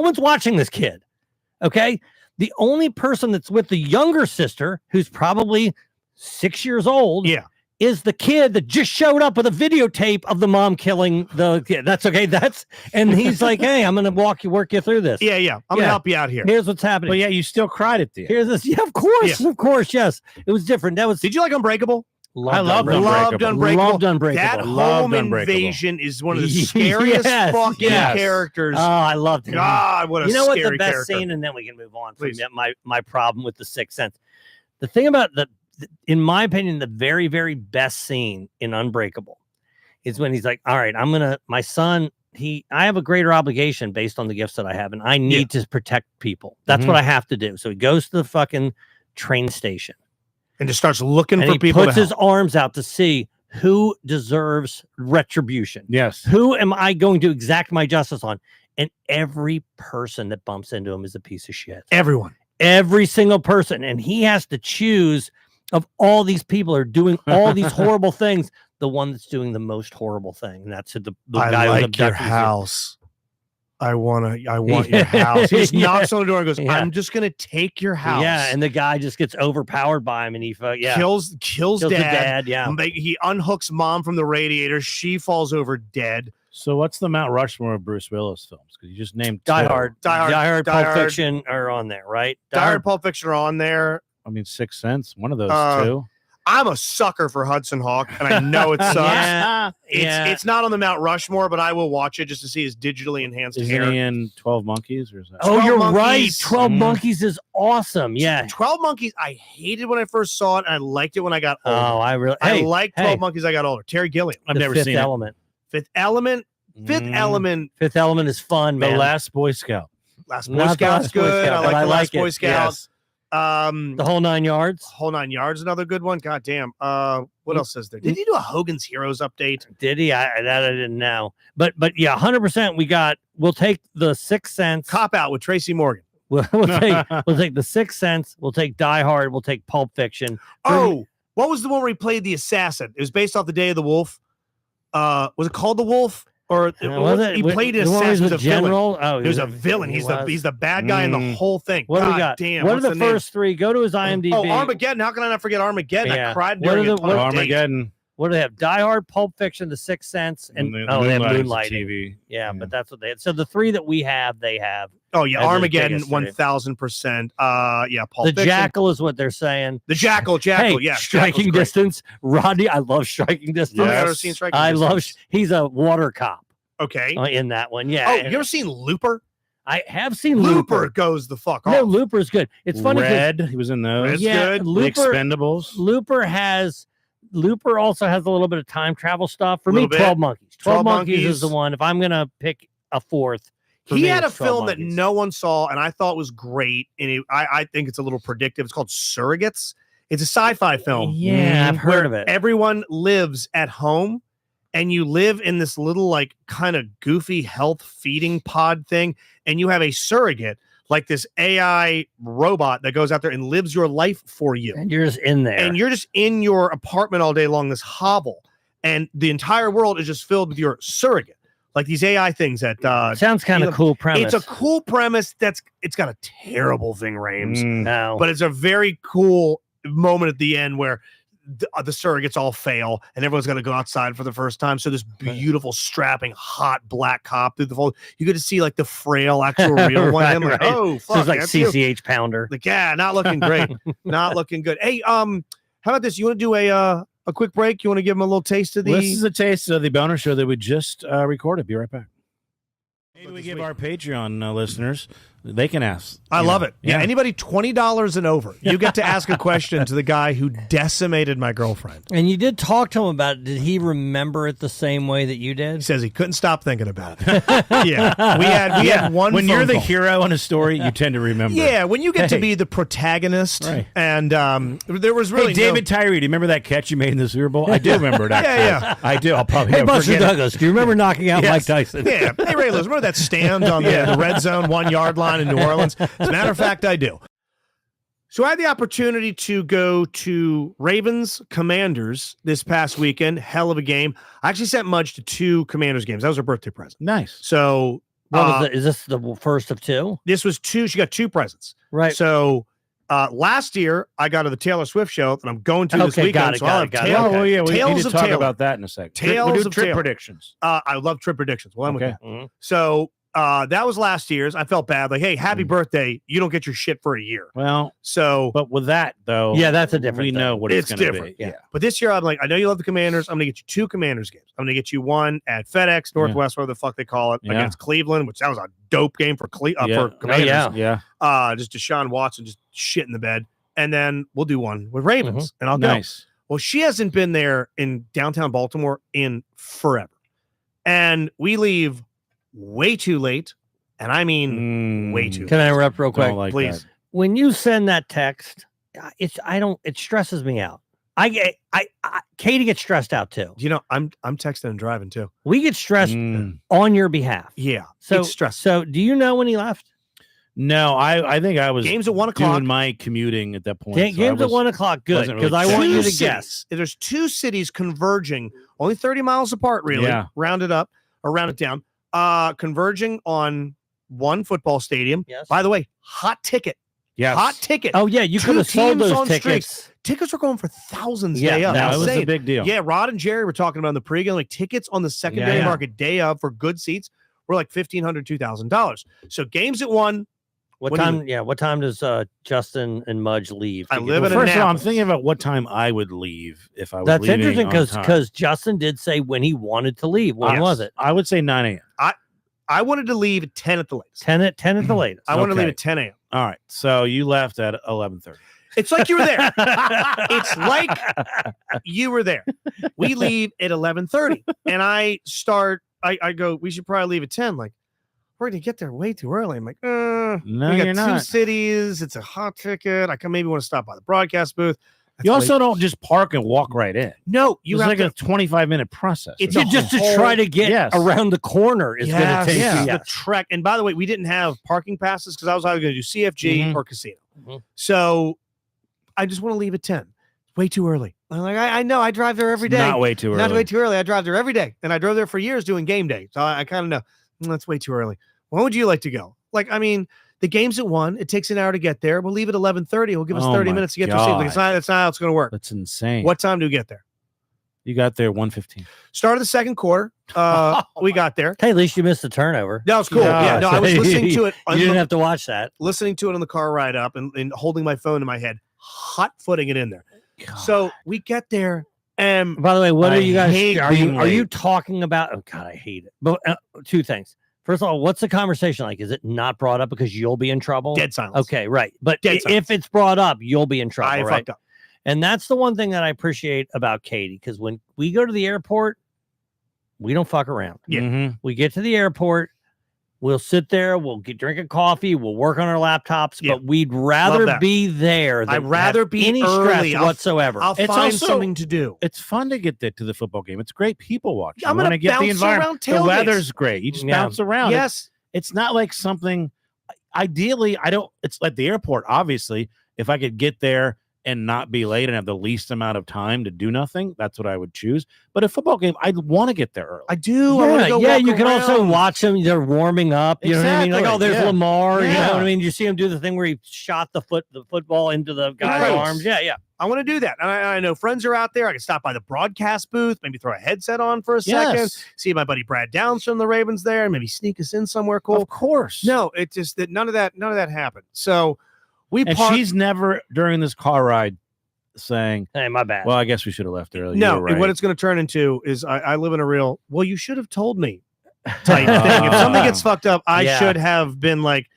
one's watching this kid. Okay. The only person that's with the younger sister, who's probably 6 years old, is the kid that just showed up with a videotape of the mom killing the kid. That's okay. And he's like, "Hey, I'm gonna work you through this. I'm gonna help you out here." Here's what's happening. But yeah, you still cried at the end. Here's this. Yeah, of course, yes. It was different. That was. Did you like Unbreakable? I loved Unbreakable. Loved Unbreakable. That Loved home Unbreakable. invasion is one of the scariest fucking characters. Oh, I loved it. God, what a you know what the scary best character. scene, and then we can move on from Please. my problem with the Sixth Sense. The thing about in my opinion, the very, very best scene in Unbreakable is when he's like, "All right, my son, I have a greater obligation based on the gifts that I have, and I need to protect people. That's what I have to do." So he goes to the fucking train station and just starts looking and for he people. puts his arms out to see who deserves retribution. Yes. Who am I going to exact my justice on? And every person that bumps into him is a piece of shit. Every single person. And he has to choose of all these people are doing all these horrible things, the one that's doing the most horrible thing. And that's the guy who's like your abducted. house. I want your house. He just knocks on the door and goes, Yeah. "I'm just gonna take your house." Yeah, and the guy just gets overpowered by him, and he kills the dad. dad. Yeah, He unhooks mom from the radiator. She falls over dead. So what's the Mount Rushmore of Bruce Willis films? Because you just named Die two. Hard, Pulp Fiction are on there, right? Die Hard, Pulp Fiction are on there. I mean, Sixth Sense, one of those two. I'm a sucker for Hudson Hawk, and I know it sucks. It's not on the Mount Rushmore, but I will watch it just to see his digitally enhanced Isn't hair. he in 12 Monkeys? Or is that? Oh, 12 you're Monkeys. right. 12 Monkeys is awesome. Yeah. 12 Monkeys, I hated when I first saw it, and I liked it when I got older. Oh, I liked 12 Monkeys. I got older. Terry Gilliam. I've the never Fifth seen Element. Fifth Element. Fifth Element. Fifth Element is fun, The man. Last Boy Scout. Last Boy Not the Scout's Last Boy good. Scout, I but like I the Last like it. Boy Scout. Yes. The Whole Nine Yards. Whole Nine Yards, another good one. God damn. What else is there? Did he do a Hogan's Heroes update? Did he? I didn't know. But yeah, 100%. We'll take the Sixth Sense. Cop Out with Tracy Morgan. We'll take the Sixth Sense. We'll take Die Hard. We'll take Pulp Fiction. Oh, what was the one where he played the assassin? It was based off the Day of the Wolf. Was it called The Wolf? Or he played an assassin as a general. villain. Oh, He was a villain. He's the bad guy in the whole thing. What do we God got? damn. What are what's the the name? first three? Go to his IMDb. Oh, Armageddon. How can I not forget Armageddon? Yeah. I cried What are during the- it. what- Armageddon. What do they have? Die Hard, Pulp Fiction, The Sixth Sense, and they have Moonlight. TV. Yeah, but that's what they had. So the three that we have, they have. Oh yeah, As his Armageddon, biggest three. 1000%. Yeah, Pulp The Fiction. Jackal is what they're saying. The Jackal, Hey, yeah. Striking Jackal's great. Distance. Rodney, I love Striking Distance. I've Yes. never seen Striking I love. Distance. He's a water cop Okay. in that one. Yeah. Oh, you ever seen Looper? I have seen Looper Looper. goes the fuck No, off. Looper's good. It's funny. 'cause Red. He was in those. Red's yeah, good. The Looper. Expendables. Looper also has a little bit of time travel stuff. For me, Little bit. 12 Monkeys. 12 Monkeys is Monkeys. the one. If I'm gonna pick a fourth, for He me, had a it's 12 film that Monkeys. no one saw, and I thought was great. And I think it's a little predictive. It's called Surrogates. It's a sci-fi film. Yeah, I've heard where of it. Everyone lives at home, and you live in this little, like, kind of goofy health feeding pod thing, and you have a surrogate, like this AI robot that goes out there and lives your life for you. And you're just in there. And you're just in your apartment all day long, this hovel, and the entire world is just filled with your surrogate, like these AI things that Sounds kind of cool premise. it's a cool premise. It's got a terrible thing, Rames, no. but it's a very cool moment at the end where the surrogates all fail, and everyone's going to go outside for the first time. So this beautiful, strapping, hot black cop through the fold. You get to see like the frail, actual real one. I'm like, oh, fuck. So it's like that's you. CCH Pounder. Like, yeah, not looking great. Not looking good. Hey, how about this? You want to do a quick break? You want to give them a little taste of the... Well, this is a taste of the bonus show that we just recorded. Be right back. Maybe we give our Patreon listeners, they can ask. I love it. Yeah. Anybody $20 and over, you get to ask a question to the guy who decimated my girlfriend. And you did talk to him about it. Did he remember it the same way that you did? He says he couldn't stop thinking about it. Yeah. We had one When you're the call. hero in a story, you tend to remember. Yeah, when you get to be the protagonist. Right. And there was really David Tyree, do you remember that catch you made in the Super Bowl? I do remember it, actually. Yeah. I do. I'll probably Hey, never Buster forget it. Douglas, do you remember knocking out Mike Tyson? Yeah. Hey, Ray Lewis, remember that stand on the red zone 1 yard line in New Orleans? As a matter of fact, I do. So I had the opportunity to go to Ravens Commanders this past weekend. Hell of a game. I actually sent Mudge to 2 Commanders games. That was her birthday present. Nice. So Is this the first of 2? this was 2. She got 2 presents. Right. So last year, I got to the Taylor Swift show that I'm going to this Okay, weekend. got it, so I'll have got it. Taylor- Oh, well, yeah, we Tales need to of talk Taylor. about that in a second. Tales We'll do of trip Taylor. predictions. I love trip predictions. Well, I'm with Okay. that. Mhm. So that was last year's. I felt bad. Like, hey, happy birthday. You don't get your shit for a year. Well, So, but with that, though, Yeah, that's a different we thing. know what it's, It's going to different, be. yeah. but this year I'm like, I know you love the Commanders. I'm going to get you 2 Commanders games. I'm going to get you one at FedEx Northwest, whatever the fuck they call it, Yeah. against Cleveland, which that was a dope game for Yeah. for Commanders. yeah. Yeah. Just Deshaun Watson just shit in the bed. And then we'll do one with Ravens, and I'll go. Nice. Well, she hasn't been there in downtown Baltimore in forever. And we leave way too late. And I mean, way too Can I late. interrupt real quick? Don't like Please. that. When you send that text, it stresses me out. Katie gets stressed out too. You know, I'm texting and driving too. We get stressed Mm. on your behalf. Yeah. So it's stressful. So do you know when he left? No, I think I was Games at 1 o'clock. doing my commuting at that point. Games so I at was- 1 o'clock. Good, wasn't because really I want you to Two guess. cities. There's 2 cities converging, only 30 miles apart, really. Yeah. Round it up or round it down. Converging on one football stadium. Yes. By the way, hot ticket. Yes. Hot ticket. Oh yeah, you 2 could have sold teams those on tickets. Tickets are going for thousands Yeah, day up. no, I'm it was saying. a big deal. Yeah, Rod and Jerry were talking about in the pregame, like tickets on the secondary Yeah. market day of for good seats were like $1,500, $2,000. So games at 1. What What do you time? Yeah, what time does Justin and Mudge leave? I to get live to in work? First of all, I'm Annapolis. thinking about what time I would leave if I was That's leaving interesting on time. because Justin did say when he wanted to leave. When Yes. was it? I would say 9 a.m. I wanted to leave at 10 at the latest. 10 at the latest. I wanted to leave Okay. at 10 a.m. All right. So you left at 11:30. It's like you were there. It's like you were there. We leave at 11:30, and I go, we should probably leave at 10. Like, we're going to get there way too early. I'm like, No, we got you're 2 not. cities. It's a hot ticket. I can maybe want to stop by the broadcast booth. You That's also way- don't just park and walk right in. No, you It's have like to. a 25-minute process. It's You a just to whole- try to get yes. around the corner is going Yes, to take yeah. you. the Yes. trek. And by the way, we didn't have parking passes because I was either going to do CFG Mhm. or casino. Mhm. So I just want to leave at 10. Way too early. I'm like, I know. I drive there every It's day. not way too early. Not way too early. I drive there every day, and I drove there for years doing game day. So I kind of know that's way too early. When would you like to go? Like, I mean, the game's at 1. It takes an hour to get there. We'll leave at 11:30. It'll give us Oh 30 my minutes to get to sleep. Like, God. that's not how it's going to work. That's insane. What time do we get there? You got there 1:15. Start of the second quarter. We got there. Hey, at least you missed the turnover. That was cool. Yeah, no, I was listening to it. You didn't have to watch that. Listening to it on the car ride up and holding my phone in my head, hot footing it in there. So we get there, and By the way, what I are you guys? hate Are you being talking about? Oh God, I hate it. But 2 things. First of all, what's the conversation like? Is it not brought up because you'll be in trouble? dead silence. Okay, right. But Dead if silence. it's brought up, you'll be in trouble, I right? fucked up. And that's the one thing that I appreciate about Katie, because when we go to the airport, we don't fuck around. Yeah. Mhm. We get to the airport, we'll sit there, we'll drink a coffee, we'll work on our laptops, Yeah. but we'd rather that. be there than I'd rather have be any early. stress I'll- whatsoever. I'll It's find also- something to do. It's fun to get to the football game. It's great people watching. I'm You gonna wanna get the bounce environment. around The tailgates. weather's great. You just Yeah. bounce around. Yes. It's not like something. Ideally, I don't. It's like the airport. Obviously, if I could get there and not be late and have the least amount of time to do nothing, that's what I would choose. But a football game, I'd want to get there early. I do. I wanna Yeah, go yeah. walk You can also around. watch them. They're warming up. You know what I mean? Like, oh, Exactly, there's yeah. Lamar. You know Yeah. what I mean? You see him do the thing where he shot the football into the guy's Right. arms. Yeah, yeah. I want to do that. And I know friends are out there. I can stop by the broadcast booth, maybe throw a headset on for a second, Yes, see my buddy Brad Downs from the Ravens there, and maybe sneak us in somewhere cool. of course. No, it's just that none of that happened. So we And parked. she's never during this car ride saying, Hey, my bad. well, I guess we should have left early. You No, were right. what it's going to turn into is I live in a real, well, you should have told me type thing. If something gets fucked up, I Yeah. should have been like,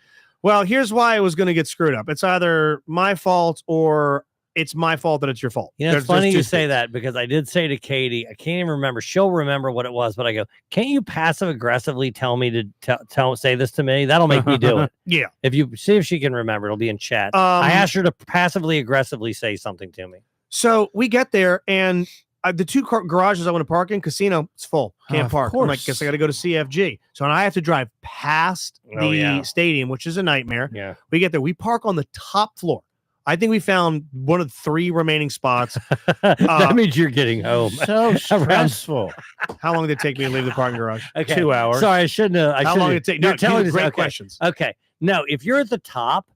well, here's why it was going to get screwed up. It's either my fault or it's my fault that it's your fault. You know, it's There's funny two you say things. that because I did say to Katie, I can't even remember. She'll remember what it was, but I go, can't you passive aggressively tell me to say this to me? That'll make me do it. Yeah. If you see if she can remember, it'll be in chat. I asked her to passively aggressively say something to me. So we get there, and the two garages I want to park in, casino, it's full. Can't Of park. I'm like, course. guess I got to go to CFG. So I have to drive past Oh, the yeah. stadium, which is a nightmare. Yeah. We get there. We park on the top floor. I think we found one of the 3 remaining spots. That means you're getting home. so stressful. How long did it take me to leave the parking garage? Okay. 2 hours. Sorry, I shouldn't have. How long did it take? You're No, telling us great okay. questions. Okay. No, if you're at the top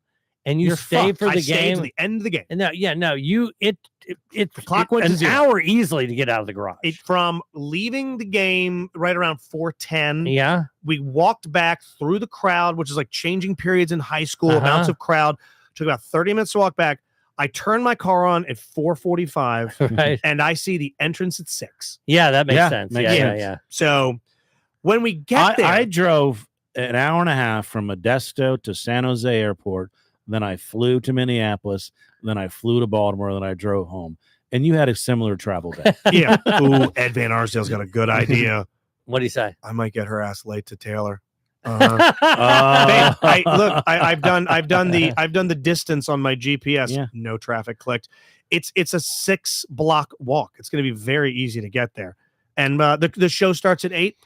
and you You're stay fucked. for I the stayed game, to the end of the game. and the clock went to an 0. hour easily to get out of the garage. From leaving the game right around 4:10, Yeah. we walked back through the crowd, which is like changing periods in high school, Uh-huh. amounts of crowd. Took about 30 minutes to walk back. I turned my car on at 4:45, Right. and I see the entrance at 6. Yeah, that makes Yeah, sense. makes Yeah, sense. yeah. So when we get there, I drove an hour and a half from Modesto to San Jose Airport. Then I flew to Minneapolis. Then I flew to Baltimore. Then I drove home. And you had a similar travel day. yeah. Ooh, Ed Van Arsdale's got a good idea. What do you say? I might get her ass late to Taylor. Babe, I've done the distance on my GPS. Yeah. No traffic clicked. It's a 6-block walk. It's going to be very easy to get there. And the show starts at 8.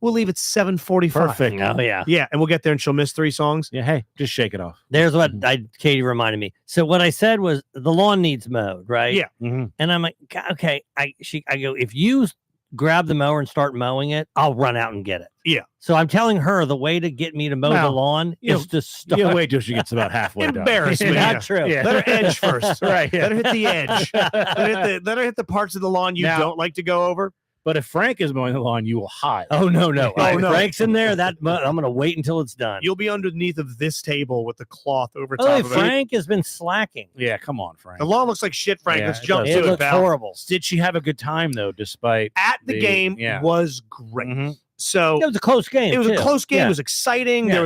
We'll leave at 7:45. Perfect. Oh, yeah. Yeah, and we'll get there and she'll miss 3 songs. Yeah, hey, just shake it off. There's what Katie reminded me. So what I said was the lawn needs mowed, right? Yeah. Mhm. And I'm like, okay. I go, if you grab the mower and start mowing it, I'll run out and get it. Yeah. So I'm telling her the way to get me to mow the Well, lawn you is to start. You wait till she gets about halfway done. Embarrassment. Not Yeah. true. Yeah. Let her edge first. Right. Let her hit the edge. Let her hit the parts of the lawn you Now- don't like to go over. But if Frank is mowing the lawn, you will hide. Oh no. Oh, no. Frank's in there. I'm gonna wait until it's done. You'll be underneath of this table with the cloth over top Oh, of it. Frank has been slacking. Yeah, come on, Frank. The lawn looks like shit, Frank. Yeah, Let's it jump does. It to it, looks pal. horrible. Did she have a good time though, despite At the game yeah. was great. Mhm. So It was a close game. it was a too. close game. Yeah. It was exciting. Yeah. There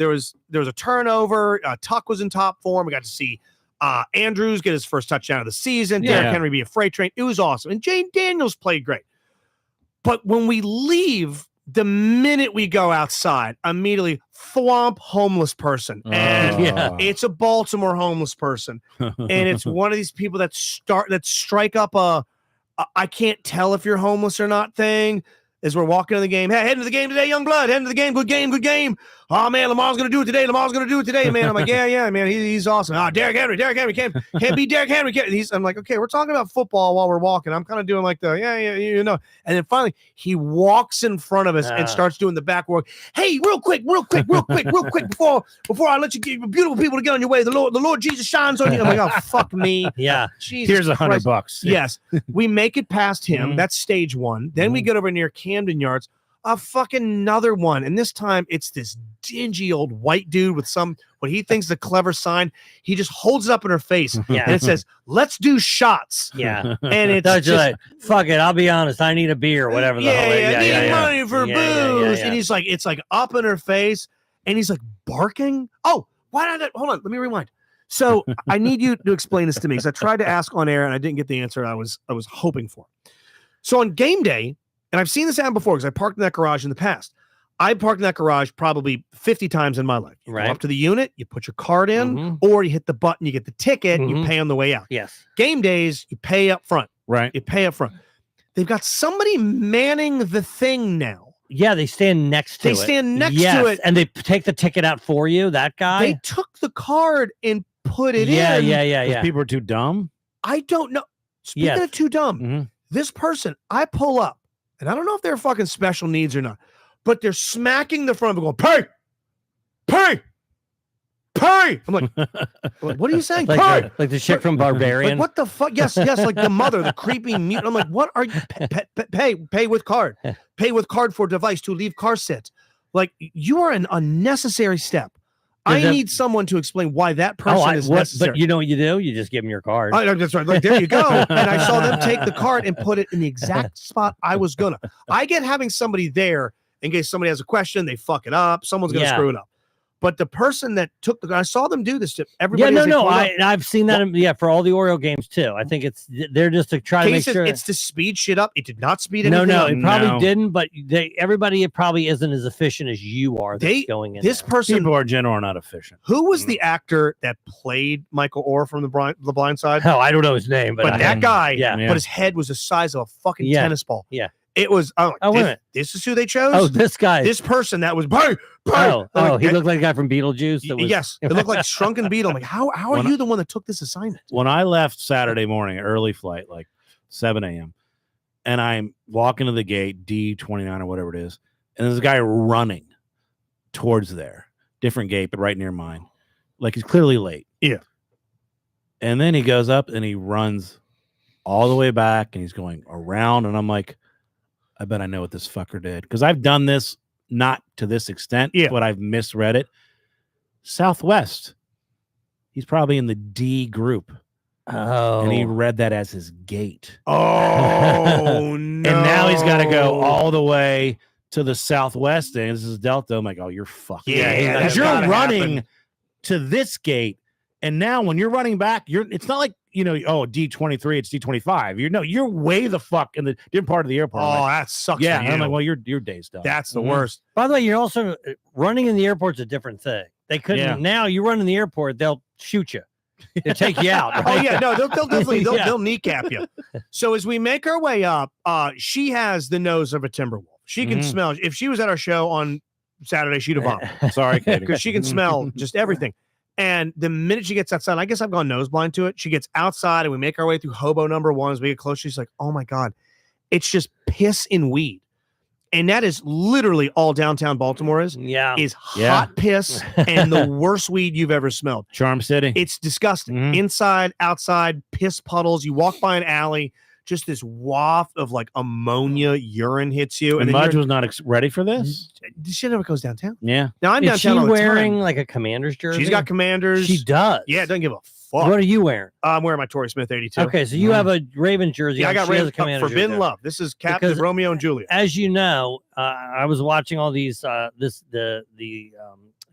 was there was a turnover. Tuck was in top form. We got to see Andrews get his first touchdown of the season. Yeah. Derrick Henry be a freight train. It was awesome. And Jane Daniels played great. But when we leave, the minute we go outside, immediately thwomp homeless person. And Yeah. it's a Baltimore homeless person. And it's one of these people that strike up a I can't tell if you're homeless or not thing. As we're walking to the game, hey, heading to the game today, young blood, heading to the game, good game, good game. Oh man, Lamar's gonna do it today. Man. I'm like, yeah, man, he's awesome. Derrick Henry can't be Derrick Henry. I'm like, okay, we're talking about football while we're walking. I'm kind of doing like the you know. And then finally, he walks in front of us and starts doing the back work. Hey, real quick, before I let you get beautiful people to get on your way, the Lord Jesus shines on you. I'm like, oh fuck me. Yeah. Jesus Here's Christ. $100. Yes. We make it past him. Mhm. That's stage 1. Then we get over near Camden Yards, a fucking another one. And this time it's this dingy old white dude with what he thinks is a clever sign. He just holds it up in her face Yeah. and it says, let's do shots. Yeah. And it's That's just, like, fuck it. I'll be honest. I need a beer, whatever the hell. need money for booze. yeah. And he's like, it's like up in her face. And he's like barking. Oh, why did I, hold on, let me rewind. So I need you to explain this to me because I tried to ask on air and I didn't get the answer I was hoping for. So on game day, and I've seen this happen before because I parked in that garage in the past. I parked in that garage probably 50 times in my life. You Right. go up to the unit, you put your card in, Mhm. or you hit the button, you get the ticket, and you Mhm. pay on the way out. Yes. Game days, you pay up front. Right. You pay up front. They've got somebody manning the thing now. Yeah, they stand next to They it. stand next to Yes, it. and they take the ticket out for you. That guy. They took the card and put it Yeah, in. yeah. People are too dumb. I don't know. Speaking Yes. of too dumb, Mhm. this person, I pull up, and I don't know if they're fucking special needs or not, but they're smacking the front of it going, pay. I'm like, what are you saying? Pay. Like the chick from Barbarian. Like, what the fuck? Yes, like the mother, the creepy mute. I'm like, what are you? Pay with card. Pay with card for device to leave car sit. Like, you are an unnecessary step. I need someone to explain why that person is necessary. But you know what you do? You just give them your card. That's right. Like, there you go. And I saw them take the card and put it in the exact spot I was gonna. I get having somebody there in case somebody has a question, they fuck it up. Someone's gonna screw it up. But the person that took I saw them do this to everybody. I've seen that. For all the Oreo games too. I think they're just to try to make sure it's to speed shit up. It did not speed anything No, up. it probably didn't. But everybody probably isn't as efficient as you are. Going in. This person, people are generally not efficient. Who was the actor that played Michael Orr from the Blind Side? Oh, I don't know his name, but that guy. Yeah. But his head was the size of a fucking tennis ball. Yeah. It was. This is who they chose. Oh, this guy. This person that was. He looked like a guy from Beetlejuice. Yes, it looked like Shrunken Beetle. I'm like, how are you the one that took this assignment? When I left Saturday morning, early flight, like 7 a.m., and I'm walking to the gate, D29 or whatever it is, and there's a guy running towards there, different gate, but right near mine. Like, he's clearly late. Yeah. And then he goes up and he runs all the way back, and he's going around, and I'm like, I bet I know what this fucker did, because I've done this not to this extent, but I've misread it. Southwest, he's probably in the D group. Oh, and he read that as his gate. Oh no! And now he's got to go all the way to the Southwest, and this is Delta. I'm like, oh, you're fucking you're running to this gate, and now when you're running back, it's not like, D23, it's D25. You're way the fuck in the different part of the airport. Oh, that sucks. Yeah, for you. I'm like, well, your day's done. That's the worst. By the way, you're also running in the airport's a different thing. They couldn't. Yeah. Now you run in the airport, they'll shoot you. They'll take you out. Right? Oh yeah, no, they'll definitely they'll kneecap you. So as we make our way up, she has the nose of a timber wolf. She can smell. If she was at our show on Saturday, she'd have vomited. Sorry, Katie, because she can smell just everything. And the minute she gets outside, I guess I've gone nose blind to it. She gets outside and we make our way through hobo number one. As we get close, she's like, oh my God, it's just piss and weed. And that is literally all downtown Baltimore is. Yeah. Is hot piss and the worst weed you've ever smelled. Charm City. It's disgusting. Inside, outside, piss puddles. You walk by an alley, just this waft of like ammonia urine hits you. And Mudge was not ready for this. This shit never goes downtown. Yeah. Now I'm Is downtown. she all the wearing time. like a Commander's jersey? She's got Commanders. She does. Yeah, doesn't give a fuck. What are you wearing? I'm wearing my Torrey Smith 82. Okay, so you have a Raven jersey. Yeah, I got Raven Raven Forbidden Love. This is Captain Romeo and Juliet. As you know, I was watching all these the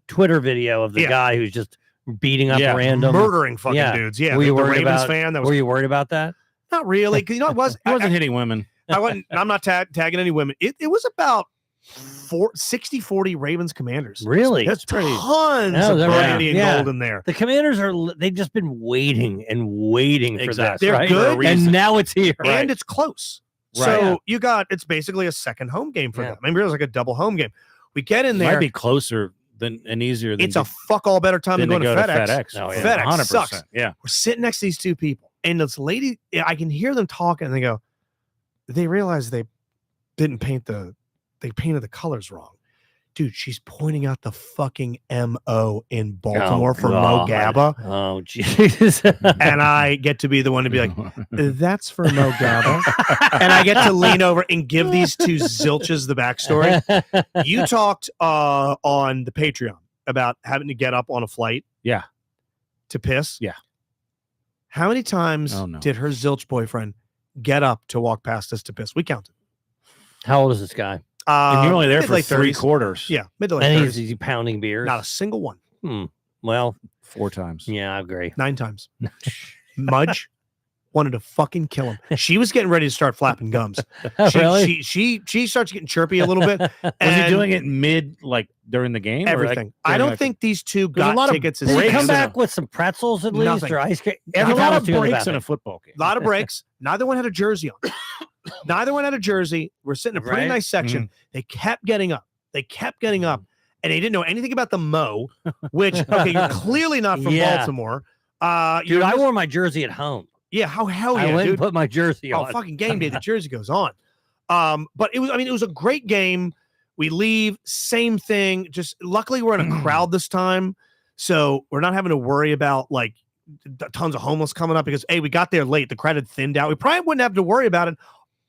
Twitter video of the guy who's just beating up random, murdering fucking dudes. Yeah, were you worried worried Ravens about? fan? Were you worried about that? Not really, because it was. He wasn't hitting women. I'm not tagging any women. It was about 60-40 Ravens Commanders. Really? That's tons of brandy and gold in there. The Commanders they've just been waiting and waiting for this. They're right? good, and now it's here. And it's close. So it's basically a second home game for them. I mean, it was like a double home game. We get in there. Might be closer and easier than it's a fuck all better time than going to FedEx. Oh, yeah. FedEx 100%. sucks. Yeah. We're sitting next to these two people, and this lady, I can hear them talking, and they go, they realize they painted the colors wrong. Dude, she's pointing out the fucking MO in Baltimore for Mo Gabba. Oh, jeez. And I get to be the one to be like, that's for Mo Gabba. And I get to lean over and give these two zilches the backstory. You talked on the Patreon about having to get up on a flight. Yeah. To piss. Yeah. How many times did her zilch boyfriend get up to walk past us to piss? We counted. How old is this guy? And you're only there for 3 30s. quarters. Yeah, mid to late And 30s. is he pounding beers? Not a single one. Well, 4 times. Yeah, I agree. 9 times. Mudge wanted to fucking kill him. She was getting ready to start flapping gums. Really? She starts getting chirpy a little bit. Was he doing it mid, like during the game? Everything. I don't think these two got a lot tickets. of as Did he fans. come back with some pretzels at least or ice cream? There's a lot of breaks in a football game. A lot of breaks. Neither one had a jersey on. Neither one had a jersey. We're sitting in a pretty nice section. They kept getting up. And they didn't know anything about the Mo, which, okay, you're clearly not from Baltimore. Dude, I wore my jersey at home. Yeah, hell I yeah, went dude. and put my jersey Oh, on. fucking game day, the jersey goes on. But it was a great game. We leave, same thing. Just luckily we're in a crowd this time, so we're not having to worry about like tons of homeless coming up because we got there late. The crowd had thinned out. We probably wouldn't have to worry about it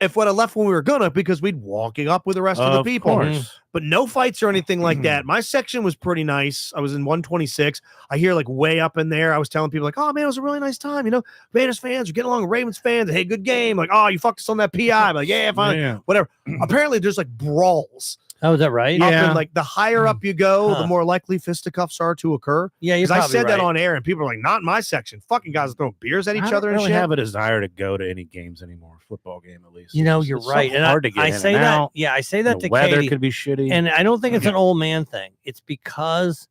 if we'd have left when we were gonna, because we'd walking up with the rest of the people. Course. But no fights or anything like that. My section was pretty nice. I was in 126. I hear like way up in there. I was telling people like, "Oh man, it was a really nice time." You know, Raiders fans are getting along with Ravens fans. Hey, good game. Like, "Oh, you fucked us on that PI." I'm like, "Yeah, fine, Yeah. whatever." Apparently, there's like brawls. Oh, is that right? Up Yeah. in, like the higher up you go, Huh. the more likely fisticuffs are to occur. Yeah, you're Because I probably said that right. on air, and people are like, "Not in my section." Fucking guys throwing beers at each I other don't and really shit. have a desire to go to any games anymore. Football game, at least. You know, It's you're so right. And hard to get I in say and that. out. Yeah, I say and that the to weather Katie. could be shitty. And I don't think it's an old man thing. It's because,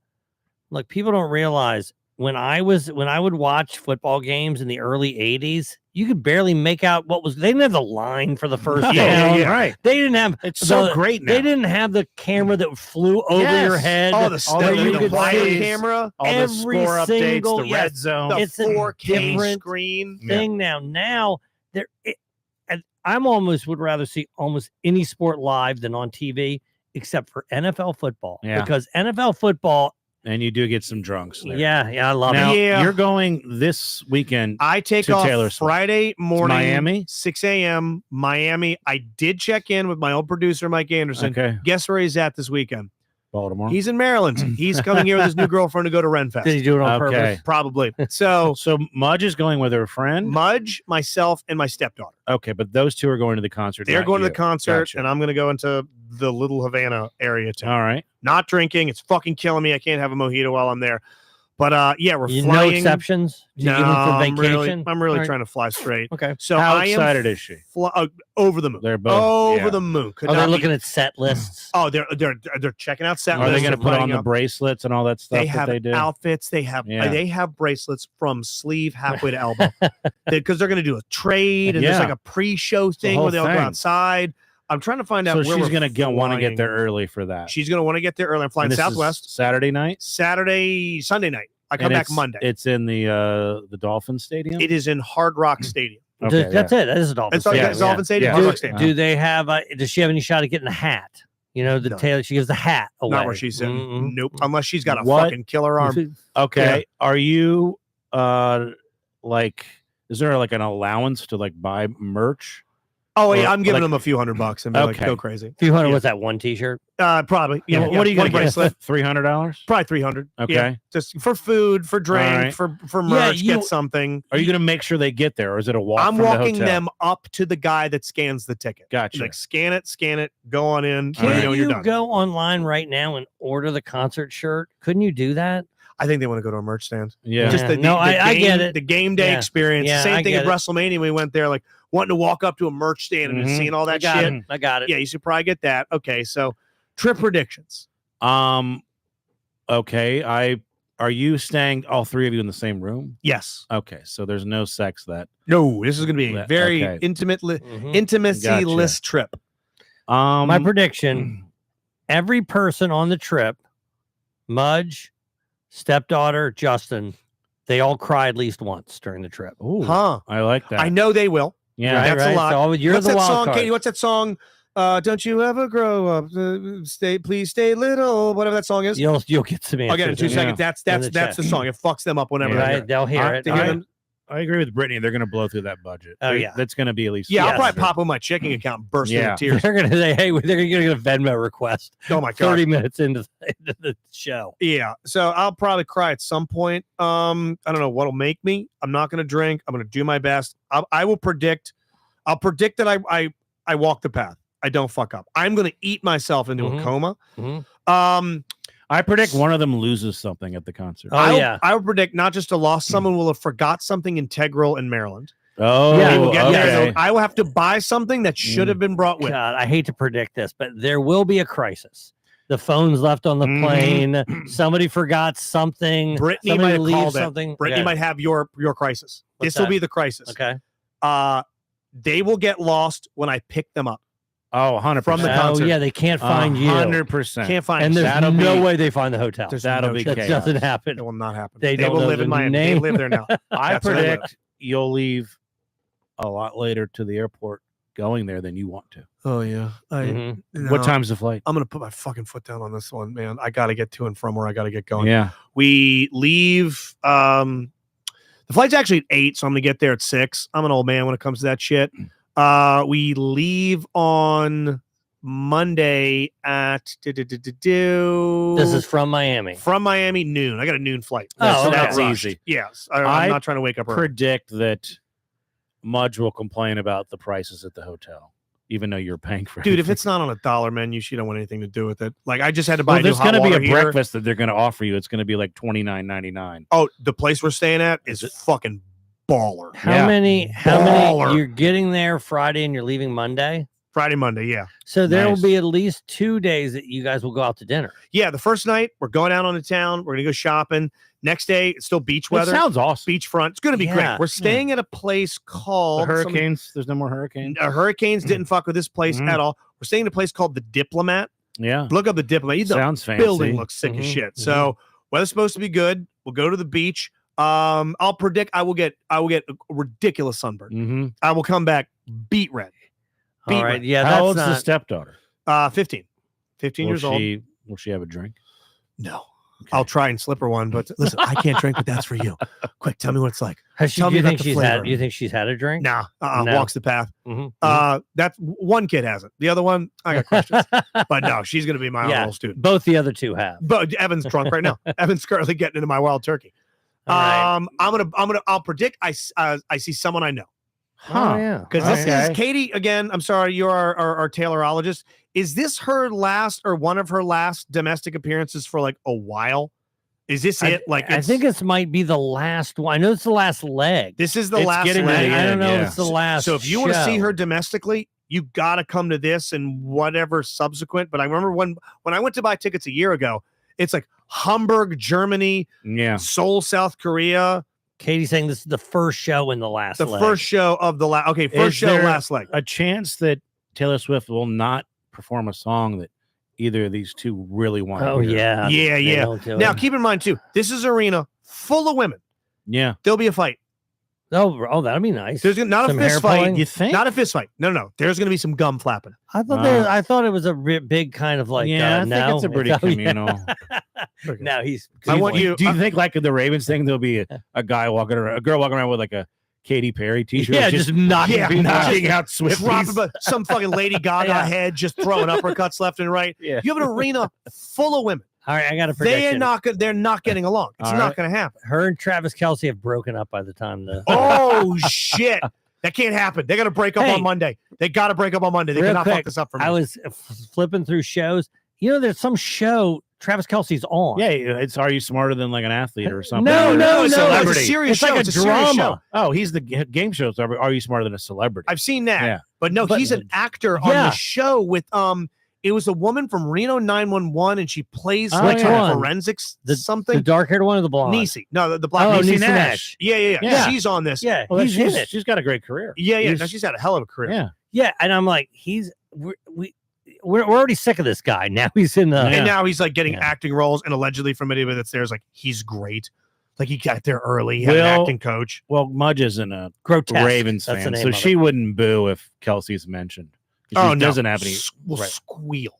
like, people don't realize when I would watch football games in the early '80s, you could barely make out what was. They didn't have the line for the first down. Right. They didn't have. It's so great now. They didn't have the camera that flew over your Yes. head. Oh, the All where the you little could wide see camera, all the every score single- updates, the yes, red zone. the It's a 4K different screen. thing now. Now and I'm almost would rather see almost any sport live than on TV, except for NFL football. Yeah. Because NFL football, And you do get some drunks there. yeah, I love Now, it. Yeah. you're going this weekend. I take to off Taylor Swift. Friday morning, Miami? 6 a.m. Miami. I did check in with my old producer, Mike Anderson. Okay. Guess where he's at this weekend? Baltimore. He's in Maryland. He's coming here with his new girlfriend to go to Did Renfest. he do it on Okay. purpose? Probably. So So Mudge is going with her friend. Mudge, myself, and my stepdaughter. Okay, but those two are going to the concert. They're not going to you. the concert, Gotcha. and I'm going to go into the Little Havana area too. All right. Not drinking. It's fucking killing me. I can't have a mojito while I'm there. But yeah, we're No flying. exceptions? Do you No, even for I'm vacation? really All right. trying to fly straight. Okay. So How I am excited is she? over the moon. They're both Over yeah. the moon. Could Oh, they're not be- looking at set lists. Oh, they're checking out set Are they lists. going to They're put on putting the up- bracelets and all that stuff They that have they do? outfits. They have bracelets from sleeve halfway to elbow because they're going to do a trade and there's Yeah. like a pre-show thing whole where they'll go thing. outside. I'm trying to find out So where she's we're going to want to get flying. there early for that. She's going to want to get there early. I'm flying And this is Southwest Saturday night. Sunday night. I come And back it's- Monday. It's in the Dolphin Stadium. It is in Hard Rock Stadium. Okay, That's it. That is a Dolphin. It's all Yeah, it's Dolphin Stadium. yeah. Hard Do, Rock Stadium. do they have? Does she have any shot at getting the hat? You know, the No. Taylor. She gives the hat away. Not where she's in. Mm-mm. Nope. Unless she's got a What? fucking killer arm. Okay. Are you like? Is there like an allowance to like buy merch? Oh Or, yeah, I'm giving like- them a few $100 and be like, Okay. go crazy. Few hundred. Yeah. What's that? One T-shirt. Probably. Yeah. What are you one going to bracelet? get? $300. Probably 300. Okay. Yeah, just for food, for drink, right. for merch, you- get something. Are you going to make sure they get there, or is it a walk? I'm from the walking hotel? them up to the guy that scans the ticket. Gotcha. Like scan it, go on in. All Let me right. know when Can you're you done. go online right now and order the concert shirt? Couldn't you do that? I think they want to go to a merch stand. Yeah. Just Yeah. the, No, the I game, get it. The game day Yeah. experience. Yeah, Same I thing at get it. WrestleMania. We went there like wanting to walk up to a merch stand and just Mhm. seeing all I that got shit. it. I got it. Yeah, you should probably get that. Okay, so trip predictions. Okay. Are you staying all three of you in the same room? Yes. Okay. So there's no sex that. No, this is going to be a Yeah, very okay. Mhm. intimacy Gotcha. list trip. My prediction: every person on the trip, Mudge, stepdaughter, Justin, they all cry at least once during the trip. Ooh, Huh. I like that. I know they will. Yeah. That's a lot. So you're What's the that wild song, card. Katie? What's that song? Don't you ever grow up? Please stay little. Whatever that song is. You'll get some answers. I'll get it in 2 in seconds. That's in that's the that's the chat. song. It fucks them up whenever Yeah. they hear Right? it. They'll hear I- it. they All hear right. them- I agree with Brittany. They're going to blow through that budget. Oh, yeah. That's going to be at least. Yeah, I'll Yes. probably pop on my checking account, burst Yeah. into tears. They're gonna say, "Hey, they're gonna get a Venmo request." Oh my god. 30 minutes into the show. Yeah, so I'll probably cry at some point. I don't know what'll make me. I'm not going to drink. I'm going to do my best. I will predict. I'll predict that I walk the path. I don't fuck up. I'm going to eat myself into a Mhm. coma. Mhm. I predict one of them loses something at the concert. Oh, yeah. I will predict not just a loss. Someone will have forgot something integral in Maryland. Oh, Yeah, They will get there. okay. I will have to buy something that should have been brought with. God, I hate to predict this, but there will be a crisis. The phone's left on the Mhm. plane. Somebody forgot something. Brittany Somebody might have leaves called it. something. Brittany Okay. might have your crisis. What's This will that? be the crisis. Okay. They will get lost when I pick them up. Oh, 100%. From the Oh concert. yeah, they can't find you. 100%. Can't find And us. there's That'll no be- way they find the hotel. There's that'll no be chance. That chaos. doesn't happen. It will not happen. They don't will know live the in Miami. name. They live there now. I That's where they live. predict you'll leave a lot later to the airport going there than you want to. Oh yeah. Mhm. What time's the flight? I'm gonna put my fucking foot down on this one, man. I gotta get to and from where I gotta get going. Yeah. We leave. The flight's actually at 8, so I'm gonna get there at 6. I'm an old man when it comes to that shit. We leave on Monday at This is from Miami. from Miami noon. I got a noon flight. Oh, So okay. that's That's easy. easy. Yes, I'm I not trying to wake up early. Predict that Mudge will complain about the prices at the hotel, even though you're paying for it. Dude, if it's not on a dollar menu, she don't want anything to do with it. Like I just had to buy well, a new there's hot going to be water a heater. breakfast that they're going to offer you. It's going to be like $29.99. Oh, the place we're staying at is fucking baller. How Yeah. many Baller. you're getting there Friday and you're leaving Monday? Friday, Monday, yeah. So there Nice. will be at least 2 days that you guys will go out to dinner. Yeah, the first night, we're going out on the town. We're going to go shopping. Next day, it's still beach It weather. sounds awesome. Beachfront. It's going to be Yeah. great. We're staying at a place The called... hurricanes. There's no more hurricanes. Hurricanes didn't fuck with this place Mhm. at all. We're staying at a place called The Diplomat. Yeah. Look up The Diplomat. The Sounds fancy. building looks sick as Mhm, shit. So weather's supposed to be good. We'll go to the beach. I'll predict I will get a ridiculous sunburn. Mm-hmm. I will come back beet red. All Beat right. red. Yeah, How that's old's the not. stepdaughter? 15. 15 Will years old. Will she have a drink? No. I'll try and slip her one, but listen, I can't drink, but that's for you. Quick, tell me what it's like. Has she, tell do me you about think the she's flavor. had? You think she's had a drink? Nah, No. walks the path. Mhm, That one kid hasn't. The other one, I got questions. mhm. But no, she's going to be my Yeah. old student. Both the other two have. But Evan's drunk right now. Evan's currently getting into my wild turkey. All right. I'll predict. I see someone I know Huh. Oh, yeah. because All this right. is Katie again. I'm sorry, you're our Taylorologist. Is this her last or one of her last domestic appearances for like a while? Is this it? Like I think this might be the last one. I know it's the last leg. this is the It's last getting leg. to the I don't end, know yeah. if it's the last. So if you want to see show. her domestically, you got to come to this and whatever subsequent. But I remember when I went to buy tickets a year ago, it's like Hamburg, Germany, Yeah. Seoul, South Korea. Katie's saying this is the first show in the last The leg. first show of the last. Okay, Is first show, there last leg. A chance that Taylor Swift will not perform a song that either of these two really want. Oh, to hear. yeah. Yeah, They yeah. don't do Now it. keep in mind too, this is arena full of women. Yeah. There'll be a fight. Oh, that'd be nice. There's not a Some fist hair fight. pulling? You think? Not a fist fight. No. There's gonna be some gum flapping. I thought Uh, I thought it was a big kind of like. yeah, I no, think it's a pretty Oh, yeah. communal. No, he's. I want Do you- Do you think like in the Ravens thing, there'll be a guy walking around, a girl walking around with like a Katy Perry t-shirt, Yeah, just knocking Yeah, people out. knocking out Swifties? Dropping some fucking Lady Gaga Yeah. head, just throwing uppercuts left and right. Yeah. You have an arena full of women. All right, I got a They're prediction. not good. They're not getting along. It's All not right. going to happen. Her and Travis Kelce have broken up by the time the. Oh shit! That can't happen. They got to break up Hey. on Monday. They got to break up on Monday. They Real cannot fuck quick, this up for me. I was flipping through shows. You know, there's some show Travis Kelce's on. Yeah, it's Are You Smarter Than Like an Athlete or something? No, Or no, it's no. a Celebrity. serious It's show. like It's a serious show. drama. Oh, he's the game show. So Are You Smarter Than a Celebrity? I've seen that. Yeah. But no, But- he's an actor on Yeah. the show with It was a woman from Reno 911, and she plays Oh, like yeah. forensics The something. dark-haired one or the blonde? Niecy, no, the black Oh, Niecy. Niecy Nash. Yeah. Yeah. She's on this. Yeah, Well, he's in it. she's got a great career. Yeah. He's- No, she's had a hell of a career. Yeah. Yeah, and I'm like, we're already sick of this guy. Now he's in the. Yeah. And now he's like getting Yeah. acting roles, and allegedly from anybody that's there is like he's great. Like he got there early. He had an Well, acting coach. Well, Mudge isn't a Grotesque. Ravens That's the fan, name so of she it. wouldn't boo if Kelsey's mentioned. She doesn't have any. Will right. squeal.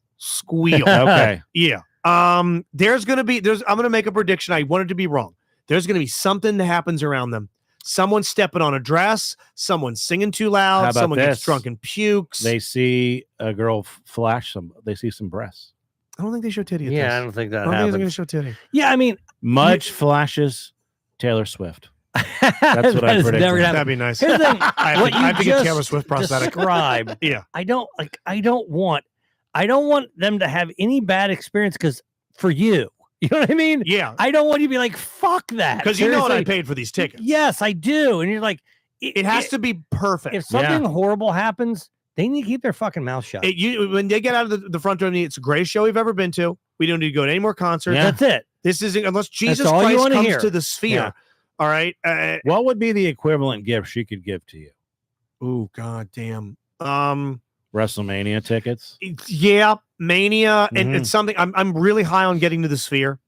Okay. Yeah. I'm gonna make a prediction. I want it to be wrong. There's gonna be something that happens around them. Someone stepping on a dress, someone singing too How loud, about someone gets this? drunk and pukes. They see a girl flash some. They see some breasts. I don't think they show titty at Yeah, I this. don't think that I don't think they're gonna happens. show titty. Yeah, I mean, Mudge flashes Taylor Swift. that's what I predicted. Never gonna happen. That'd be nice. Here's the thing. I have what to, you I have to get just Taylor Swift prosthetic. described, Yeah. I don't want them to have any bad experience because for you. You know what I mean? Yeah. I don't want you to be like, fuck that. Because you know what I Seriously. paid for these tickets. Yes, I do. And you're like, It has to be perfect. If something horrible happens, they need to keep their fucking mouth shut. When they get out of the front door, it's the greatest show we've ever been to. We don't need to go to any more concerts. Yeah. That's it. This isn't unless Jesus all you Christ wanna comes hear. to the sphere. Yeah. All right. What would be the equivalent gift she could give to you? Oh God damn. WrestleMania tickets. Yeah, Mania, and Mhm. it's something I'm really high on getting to the Sphere,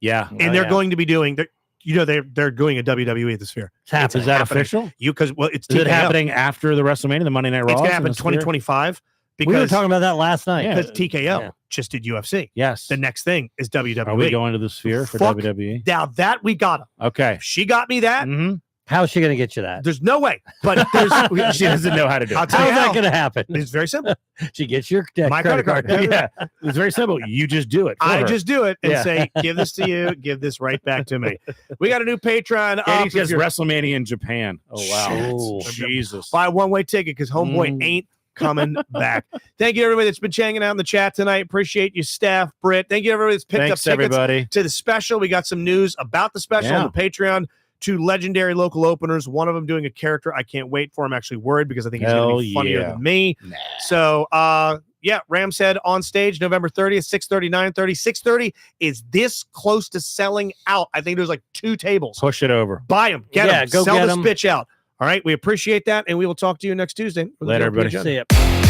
Yeah. and they're going to be doing. They're doing a WWE at the Sphere. It's happening. Is that happening. official? Because it's Is it TKO. happening after the WrestleMania, the Monday Night Raw? It's gonna happen 2025 We were because talking about that last night. Yeah. because TKO Yeah. just did UFC. Yes. The next thing is WWE. Are we going to the Sphere for Fuck. WWE? Now that we got her. Okay. If she got me that, Mhm. How's she going to get you that? there's no way. But there's She doesn't know how to do I'll it. tell How's you that how. going to happen? It's very simple. She gets your My credit card. Yeah, it's very simple. You just do it. for I her. just do it and Yeah. say, give this to you, give this right back to me. We got a new Patreon. Katie If says you're- WrestleMania in Japan. Oh wow. Shit. Jesus. Buy a one-way ticket because homeboy ain't coming back. Thank you, everybody that's been hanging out in the chat tonight. Appreciate you, staff, Britt. Thank you, everybody that's picked Thanks up tickets everybody. to the special. We got some news about the special Yeah. on the Patreon. 2 legendary local openers. One of them doing a character I can't wait for. I'm actually worried because I think he's going to Hell be funnier yeah. than me. Nah. So, yeah, Ram's Head on stage November 30th, 6:30, 9:30. 6:30 is this close to selling out. I think there's like 2 tables. Push it over. Buy them. Get Yeah, them. go Sell get this 'em. bitch out. All right. We appreciate that. And we will talk to you next Tuesday. Later, everybody. See ya.